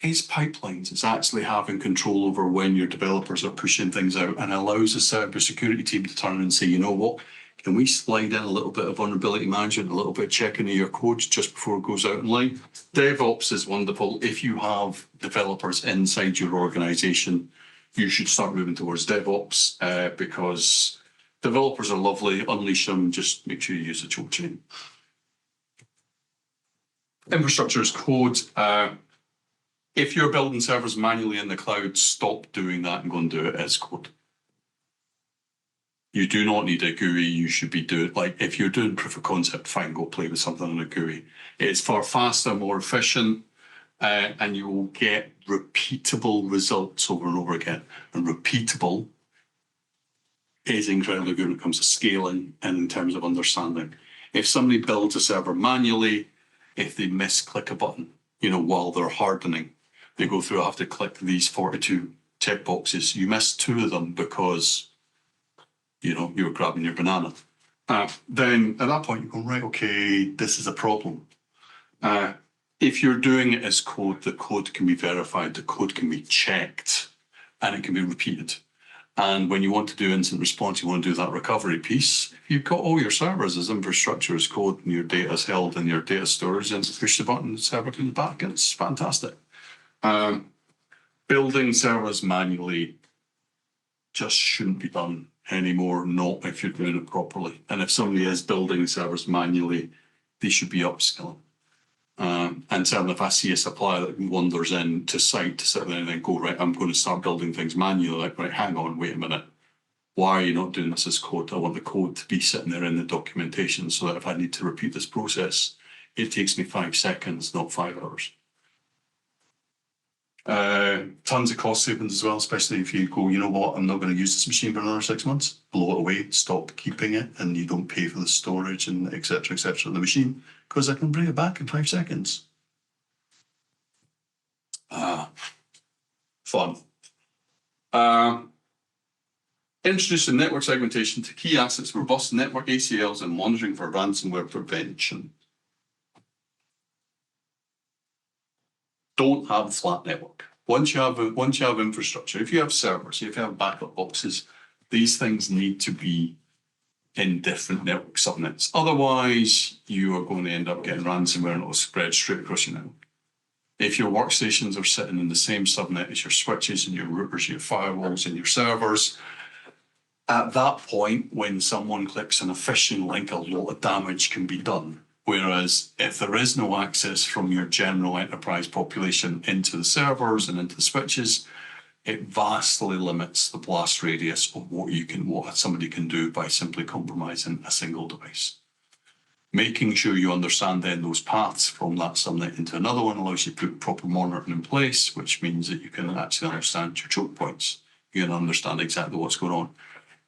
is pipelines. It's actually having control over when your developers are pushing things out, and allows the cybersecurity team to turn and say, you know what, can we slide in a little bit of vulnerability management, a little bit of checking of your code just before it goes out in line? DevOps is wonderful. If you have developers inside your organization, you should start moving towards DevOps because developers are lovely. Unleash them. Just make sure you use the tool chain. Infrastructure as code. If you're building servers manually in the cloud, stop doing that and go and do it as code. You do not need a GUI. You should be doing, like, if you're doing proof of concept, fine, go play with something on a GUI. It's far faster, more efficient, and you will get repeatable results over and over again. And repeatable is incredibly good when it comes to scaling and in terms of understanding. If somebody builds a server manually, if they misclick a button, while they're hardening, they go through, I have to click these 42 checkboxes. You missed 2 of them because, you know, you were grabbing your banana. Then at that point, you go, right, okay, this is a problem. If you're doing it as code, the code can be verified, the code can be checked, and it can be repeated. And when you want to do instant response, you want to do that recovery piece. If you've got all your servers as infrastructure as code and your data is held in your data storage, and push the button, the server comes back, and it's fantastic. Building servers manually just shouldn't be done anymore, not if you're doing it properly. And if somebody is building servers manually, they should be upskilling. And certainly if I see a supplier that wanders into site to sit there and then go, right, I'm going to start building things manually, like, right, hang on, wait a minute. Why are you not doing this as code? I want the code to be sitting there in the documentation so that if I need to repeat this process, it takes me 5 seconds, not 5 hours. Tons of cost savings as well, especially if you go, you know what, I'm not going to use this machine for another 6 months, blow it away, stop keeping it, and you don't pay for the storage and et cetera, on the machine, because I can bring it back in 5 seconds. Fun. Introducing network segmentation to key assets, robust network ACLs, and monitoring for ransomware prevention. Don't have a flat network. Once you have infrastructure, if you have servers, if you have backup boxes, these things need to be in different network subnets. Otherwise, you are going to end up getting ransomware and it will spread straight across your network. If your workstations are sitting in the same subnet as your switches and your routers, your firewalls and your servers, at that point, when someone clicks on a phishing link, a lot of damage can be done. Whereas if there is no access from your general enterprise population into the servers and into the switches, it vastly limits the blast radius of what somebody can do by simply compromising a single device. Making sure you understand then those paths from that subnet into another one allows you to put proper monitoring in place, which means that you can actually understand your choke points. You can understand exactly what's going on.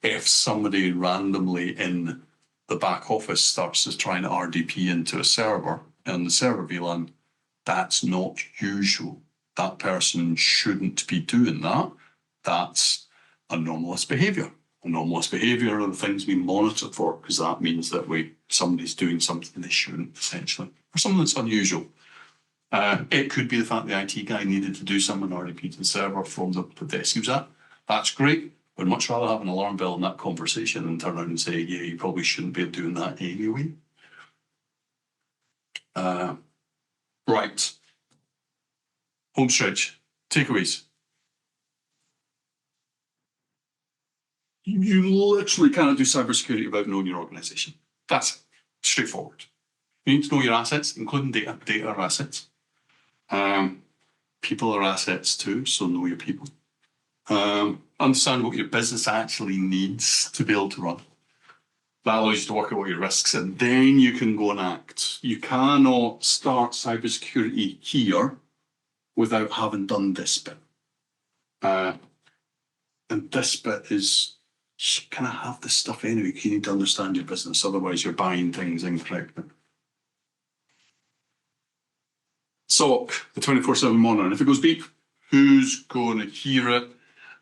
If somebody randomly in the back office starts to try and RDP into a server and the server VLAN, that's not usual. That person shouldn't be doing that. That's anomalous behavior. Anomalous behavior are the things we monitor for, because that means that somebody's doing something they shouldn't, essentially, or something that's unusual. It could be the fact the IT guy needed to do something RDP to the server from the desk he was at. That's great. I'd much rather have an alarm bell in that conversation than turn around and say, yeah, you probably shouldn't be doing that anyway. Right. Home stretch. Takeaways. You literally cannot do cybersecurity without knowing your organization. That's straightforward. You need to know your assets, including data. Data are assets. People are assets too, so know your people. Understand what your business actually needs to be able to run. That allows you to work out what your risks, and then you can go and act. You cannot start cybersecurity here without having done this bit. And this bit is, you kind of have this stuff anyway. You need to understand your business, otherwise you're buying things incorrectly. SOC, the 24/7 monitoring. If it goes beep, who's going to hear it?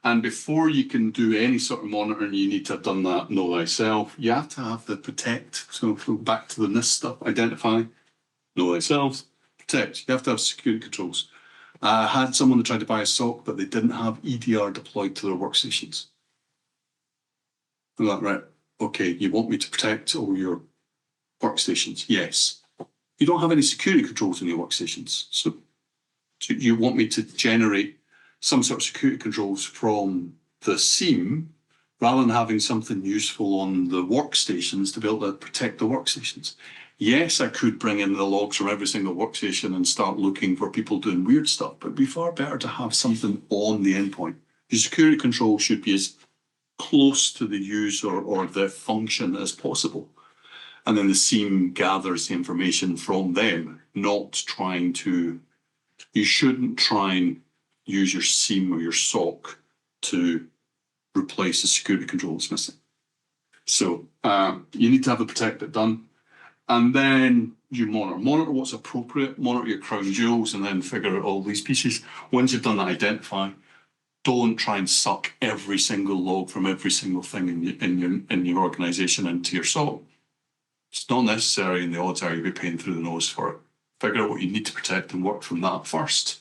And before you can do any sort of monitoring, you need to have done that know thyself. You have to have the protect. So if we go back to the NIST stuff, identify, know thyself, protect. You have to have security controls. I had someone that tried to buy a SOC, but they didn't have EDR deployed to their workstations. I'm like, right, okay, you want me to protect all your workstations? Yes. You don't have any security controls in your workstations. So you want me to generate some sort of security controls from the SIEM rather than having something useful on the workstations to be able to protect the workstations. Yes, I could bring in the logs from every single workstation and start looking for people doing weird stuff, but it'd be far better to have something on the endpoint. Your security control should be as close to the user or the function as possible. And then the SIEM gathers the information from them, not trying to, you shouldn't try and use your SIEM or your SOC to replace the security control that's missing. So you need to have the protect bit done. And then you monitor what's appropriate, monitor your crown jewels, and then figure out all these pieces. Once you've done that, identify. don't try and suck every single log from every single thing in your organization into your SOC. It's not necessary, and the odds are you'll be paying through the nose for it. Figure out what you need to protect and work from that first.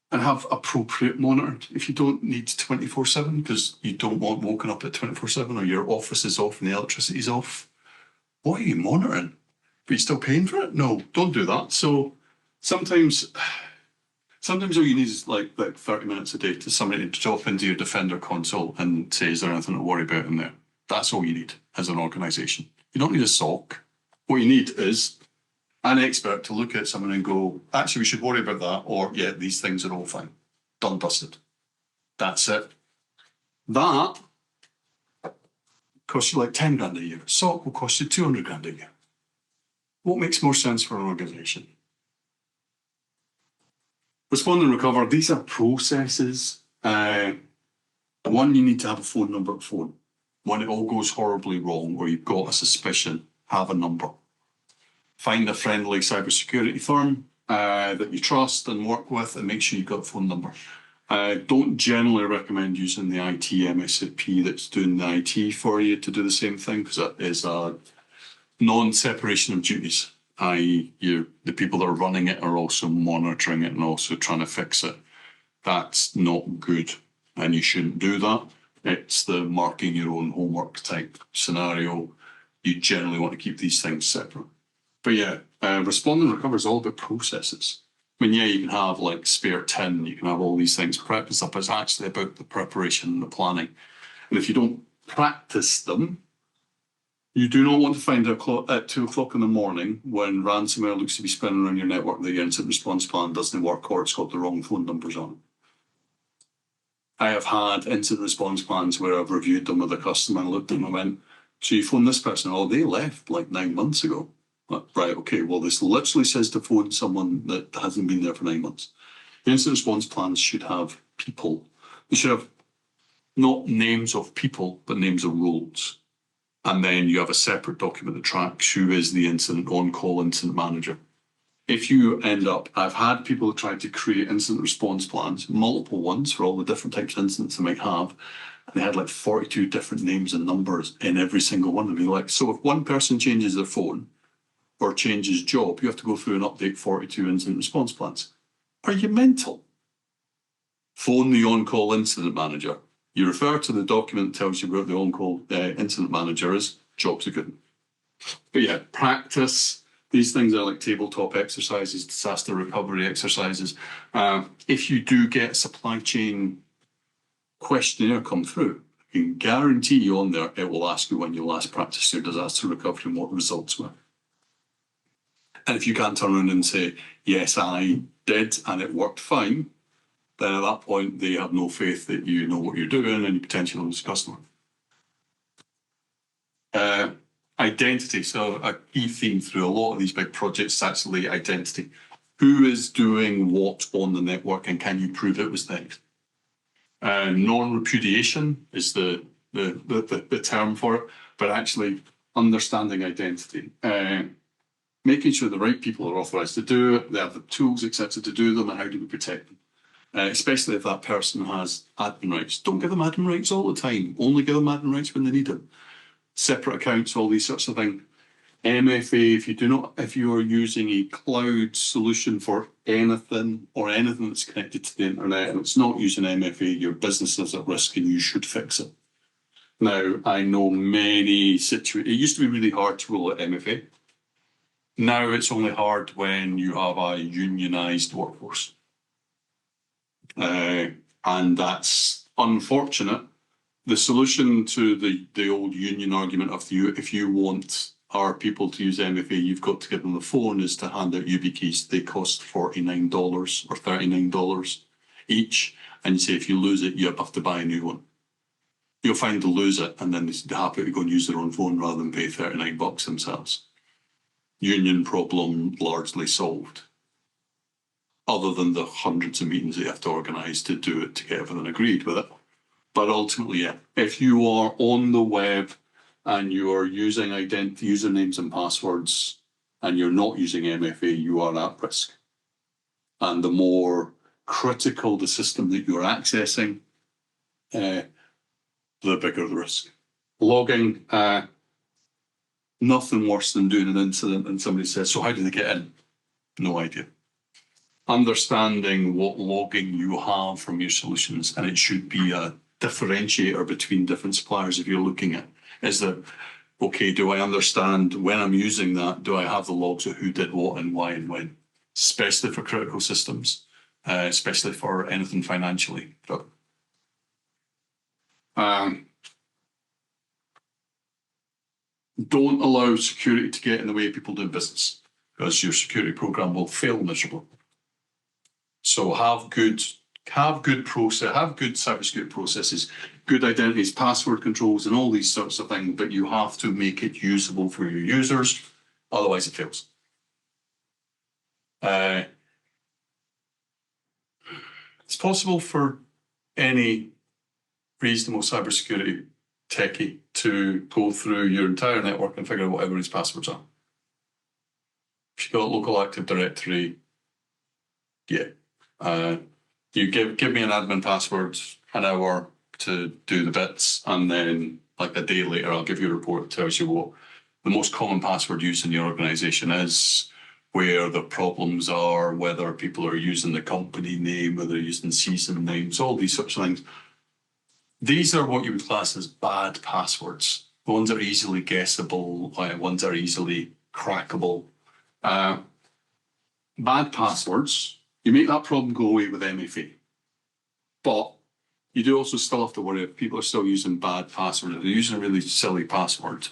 And have appropriate monitoring. If you don't need 24/7 because you don't want woken up at 24/7 or your office is off and the electricity's off, what are you monitoring? But you're still paying for it? No, don't do that. So sometimes all you need is like 30 minutes a day to somebody to drop into your Defender console and say, is there anything to worry about in there? That's all you need as an organization. You don't need a SOC. What you need is an expert to look at someone and go, actually, we should worry about that, or yeah, these things are all fine. Done, dusted. That's it. That costs you like 10 grand a year. SOC will cost you 200 grand a year. What makes more sense for an organization? Respond and recover. These are processes. One, you need to have a phone number at phone. When it all goes horribly wrong or you've got a suspicion, have a number. Find a friendly cybersecurity firm that you trust and work with and make sure you've got a phone number. Don't generally recommend using the IT MSP that's doing the IT for you to do the same thing, because that is a non-separation of duties, i.e. the people that are running it are also monitoring it and also trying to fix it. That's not good, and you shouldn't do that. It's the marking your own homework type scenario. You generally want to keep these things separate. But yeah, respond and recover is all about processes. I mean, yeah, you can have like spare tin, you can have all these things prepped and stuff, but it's actually about the preparation and the planning. And if you don't practice them, you do not want to find out at 2 o'clock in the morning when ransomware looks to be spinning around your network that your incident response plan doesn't work or it's got the wrong phone numbers on it. I have had incident response plans where I've reviewed them with a customer and looked at them and went, so you phoned this person, oh, they left like 9 months ago. Right, okay, well, this literally says to phone someone that hasn't been there for 9 months. The incident response plans should have people. They should have not names of people, but names of roles. And then you have a separate document that tracks who is the incident on-call incident manager. If you end up, I've had people try to create incident response plans, multiple ones for all the different types of incidents they might have, and they had like 42 different names and numbers in every single one. And you're like, so if one person changes their phone or changes job, you have to go through and update 42 incident response plans. Are you mental? Phone the on-call incident manager. You refer to the document that tells you where the on-call incident manager is, jobs are good. But yeah, practice. These things are like tabletop exercises, disaster recovery exercises. If you do get a supply chain questionnaire come through, I can guarantee you on there, it will ask you when you last practiced your disaster recovery and what the results were. And if you can't turn around and say, yes, I did and it worked fine, then at that point, they have no faith that you know what you're doing and you potentially lose a customer. Identity. So a key theme through a lot of these big projects is actually identity. Who is doing what on the network and can you prove it was them? Non-repudiation is the term for it, but actually understanding identity. Making sure the right people are authorised to do it, they have the tools, etc., to do them, and how do we protect them? Especially if that person has admin rights. Don't give them admin rights all the time. Only give them admin rights when they need them. Separate accounts, all these sorts of things. MFA, if you are using a cloud solution for anything or anything that's connected to the internet and it's not using MFA, your business is at risk and you should fix it. Now, I know many situations. It used to be really hard to roll out MFA. Now it's only hard when you have a unionised workforce. And that's unfortunate. The solution to the old union argument of if you want our people to use MFA, you've got to give them the phone, is to hand out YubiKeys. They cost $49 or $39 each. And you say if you lose it, you have to buy a new one. You'll find they'll lose it and then they're happy to go and use their own phone rather than pay $39 themselves. Union problem largely solved. Other than the hundreds of meetings that you have to organise to do it, to get everything agreed with it. But ultimately, yeah, if you are on the web and you are using usernames and passwords and you're not using MFA, you are at risk. And the more critical the system that you're accessing, the bigger the risk. Logging, nothing worse than doing an incident and somebody says, so how did they get in? No idea. Understanding what logging you have from your solutions, and it should be a differentiator between different suppliers if you're looking at, is that, okay, do I understand when I'm using that, do I have the logs of who did what and why and when? Especially for critical systems, especially for anything financially. Don't allow security to get in the way of people doing business, because your security program will fail miserably. So have good cybersecurity processes, good identities, password controls, and all these sorts of things, but you have to make it usable for your users, otherwise it fails. It's possible for any reasonable cybersecurity techie to go through your entire network and figure out what everybody's passwords are. If you've got local Active Directory, yeah. You give me an admin password, an hour to do the bits, and then like a day later, I'll give you a report that tells you what the most common password used in your organization is, where the problems are, whether people are using the company name, whether they're using season names, all these sorts of things. These are what you would class as bad passwords. The ones that are easily guessable, ones that are easily crackable. Bad passwords, you make that problem go away with MFA. But you do also still have to worry if people are still using bad passwords, if they're using a really silly password.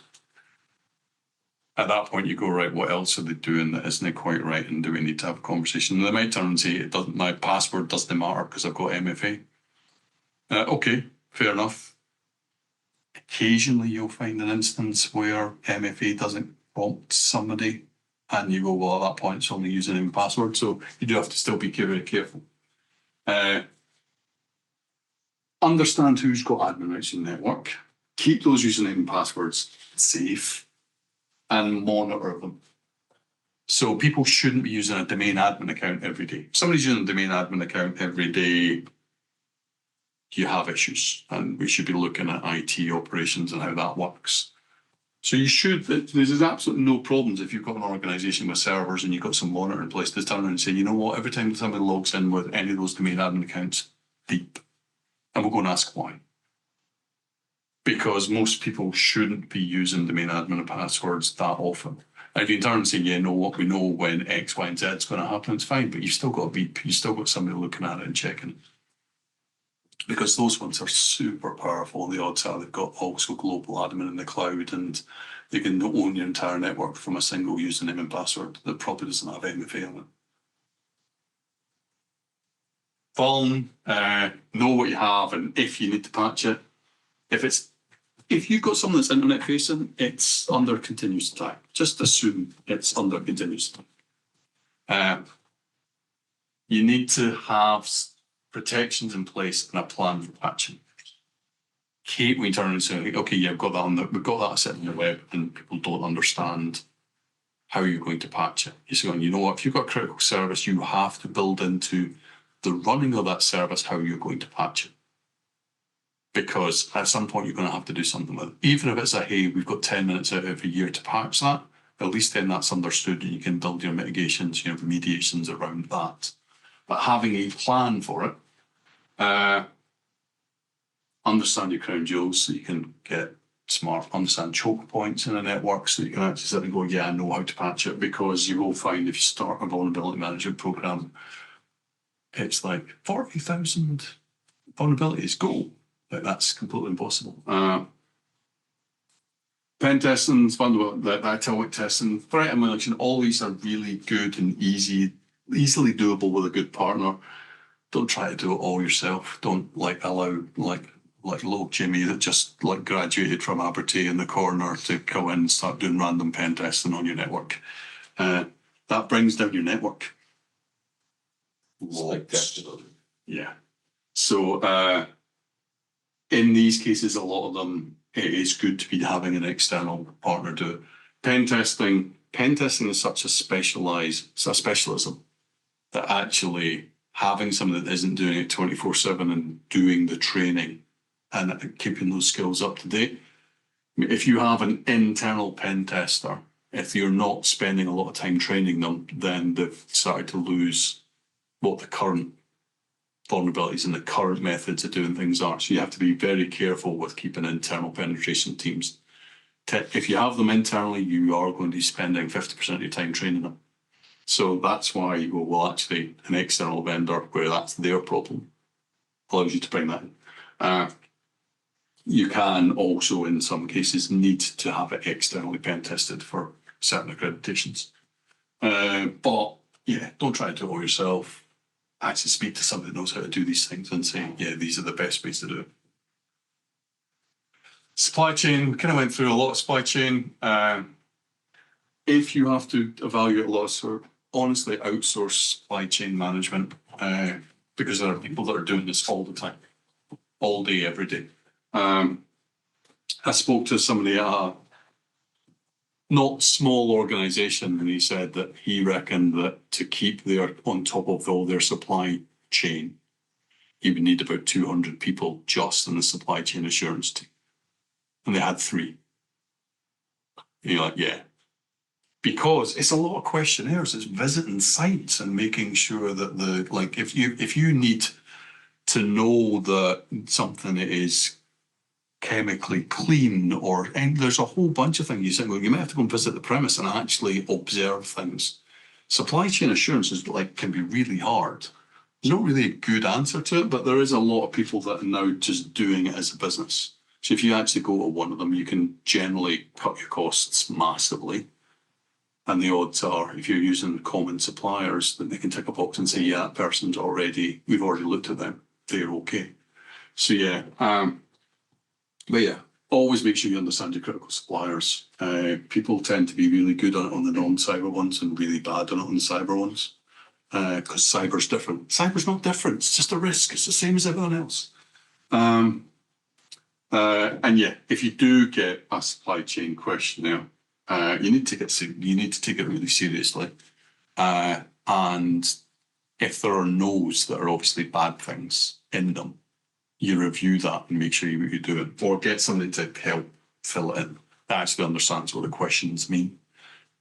At that point, you go, right, what else are they doing that isn't quite right? And do we need to have a conversation? And they might turn and say, my password doesn't matter because I've got MFA. Okay, fair enough. Occasionally, you'll find an instance where MFA doesn't prompt somebody, and you go, well, at that point, it's only username and password. So you do have to still be very careful. Understand who's got admin rights in the network. Keep those username and passwords safe and monitor them. So people shouldn't be using a domain admin account every day. If somebody's using a domain admin account every day, you have issues, and we should be looking at IT operations and how that works. So you should, there's absolutely no problems if you've got an organization with servers and you've got some monitor in place to turn around and say, you know what, every time somebody logs in with any of those domain admin accounts, beep. And we'll go and ask why. Because most people shouldn't be using domain admin and passwords that often. And if you turn and say, yeah, know what, we know when X, Y, and Z is going to happen, it's fine, but you've still got a beep, you've still got somebody looking at it and checking it. Because those ones are super powerful. The odds are they've got also global admin in the cloud, and they can own your entire network from a single username and password that probably doesn't have MFA on it. Vuln, know what you have, and if you need to patch it, if you've got something that's internet facing, it's under continuous attack. Just assume it's under continuous attack. You need to have protections in place and a plan for patching. Kate, we turn and say, okay, yeah, we've got that sitting on the web, and people don't understand how you're going to patch it. You're saying, you know what, if you've got a critical service, you have to build into the running of that service how you're going to patch it. Because at some point you're going to have to do something with it. Even if it's hey, we've got 10 minutes out every year to patch that, at least then that's understood and you can build your mitigations, your remediations around that. But having a plan for it, understand your crown jewels so you can get smart, understand choke points in a network so you can actually sit and go, yeah, I know how to patch it, because you will find if you start a vulnerability management program, it's like 40,000 vulnerabilities, go. Like, that's completely impossible. Pen testing, atomic testing, threat emulation, all these are really good and easily doable with a good partner. Don't try to do it all yourself. Don't allow little Jimmy that just graduated from Abertay in the corner to go in and start doing random pen testing on your network. That brings down your network. Yeah. So in these cases, a lot of them, it is good to be having an external partner do it. Pen testing is such a specialism that actually having someone that isn't doing it 24/7 and doing the training and keeping those skills up to date. If you have an internal pen tester, if you're not spending a lot of time training them, then they've started to lose what the current vulnerabilities and the current methods of doing things are. So you have to be very careful with keeping internal penetration teams. If you have them internally, you are going to be spending 50% of your time training them. So that's why you go, well, actually, an external vendor where that's their problem allows you to bring that in. You can also, in some cases, need to have it externally pen tested for certain accreditations. But yeah, don't try to do it all yourself. Actually speak to somebody that knows how to do these things and say, yeah, these are the best ways to do it. Supply chain, we kind of went through a lot of supply chain. If you have to evaluate a lot of sort of honestly outsource supply chain management, because there are people that are doing this all the time, all day, every day. I spoke to somebody at a not small organization, and he said that he reckoned that to keep their on top of all their supply chain, he would need about 200 people just in the supply chain assurance team. And they had 3. And you're like, yeah. Because it's a lot of questionnaires, it's visiting sites and making sure that if you need to know that something is chemically clean, and there's a whole bunch of things you say, well, you might have to go and visit the premise and actually observe things. Supply chain assurance can be really hard. There's not really a good answer to it, but there is a lot of people that are now just doing it as a business. So if you actually go to one of them, you can generally cut your costs massively. And the odds are, if you're using common suppliers, that they can tick a box and say, yeah, that person's we've already looked at them, they're okay. So yeah, but yeah, always make sure you understand your critical suppliers. People tend to be really good on the non-cyber ones and really bad on it on the cyber ones. Because cyber's different. Cyber's not different, it's just a risk. It's the same as everyone else. And yeah, if you do get a supply chain questionnaire, you need to take it really seriously. And if there are no's that are obviously bad things in them, you review that and make sure you do it, or get somebody to help fill it in that actually understands what the questions mean.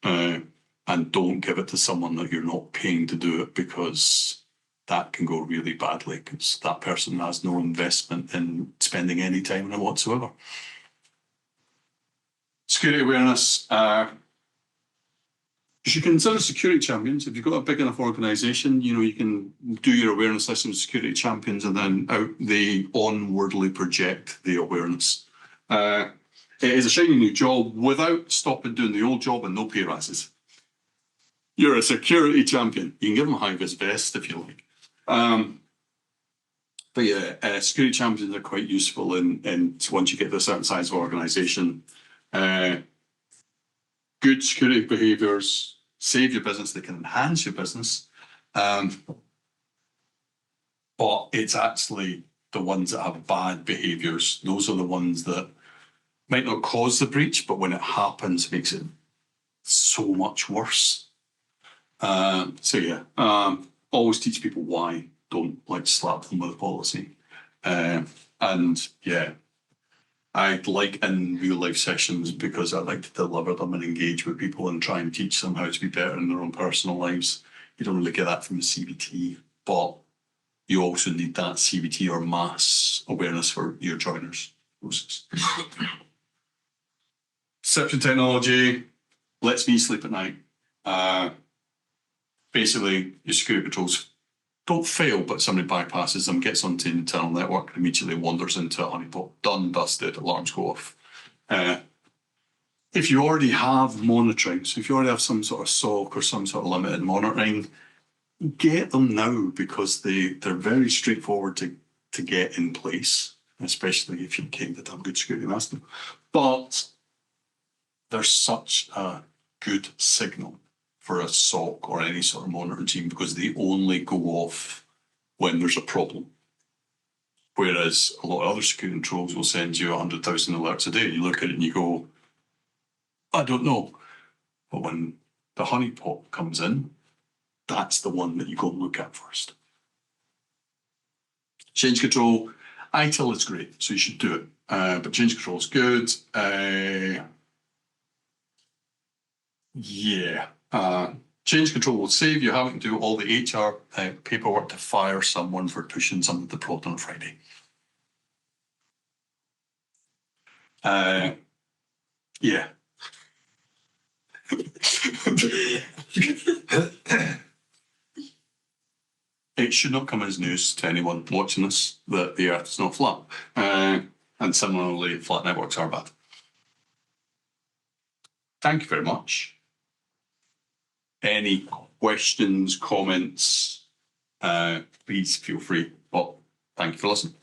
And don't give it to someone that you're not paying to do it, because that can go really badly, because that person has no investment in spending any time in it whatsoever. Security awareness. You should consider security champions. If you've got a big enough organisation, you can do your awareness list of security champions, and then they onwardly project the awareness. It is a shiny new job without stopping doing the old job and no pay rises. You're a security champion. You can give them a high-vis vest if you like. But yeah, security champions are quite useful in once you get to a certain size of organisation. Good security behaviours save your business, they can enhance your business. But it's actually the ones that have bad behaviours, those are the ones that might not cause the breach, but when it happens, it makes it so much worse. So yeah, always teach people why. Don't slap them with a policy. And yeah, I'd like in real life sessions, because I like to deliver them and engage with people and try and teach them how to be better in their own personal lives. You don't really get that from the CBT, but you also need that CBT or mass awareness for your joiners. Deception technology lets me sleep at night. Basically, your security controls don't fail, but somebody bypasses them, gets onto the internal network, and immediately wanders into a honeypot. Done, dusted, alarms go off. If you already have monitoring, so if you already have some sort of SOC or some sort of limited monitoring, get them now, because they're very straightforward to get in place, especially if you came to have good security master. But there's such a good signal for a SOC or any sort of monitoring team, because they only go off when there's a problem. Whereas a lot of other security controls will send you 100,000 alerts a day. You look at it and you go, I don't know. But when the honeypot comes in, that's the one that you go and look at first. Change control, ITIL is great, so you should do it. But change control is good. Yeah. Change control will save you having to do all the HR paperwork to fire someone for pushing something to prod on a Friday. Yeah. It should not come as news to anyone watching this that the Earth is not flat. And similarly, flat networks are bad. Thank you very much. Any questions, comments, please feel free. Well, thank you for listening.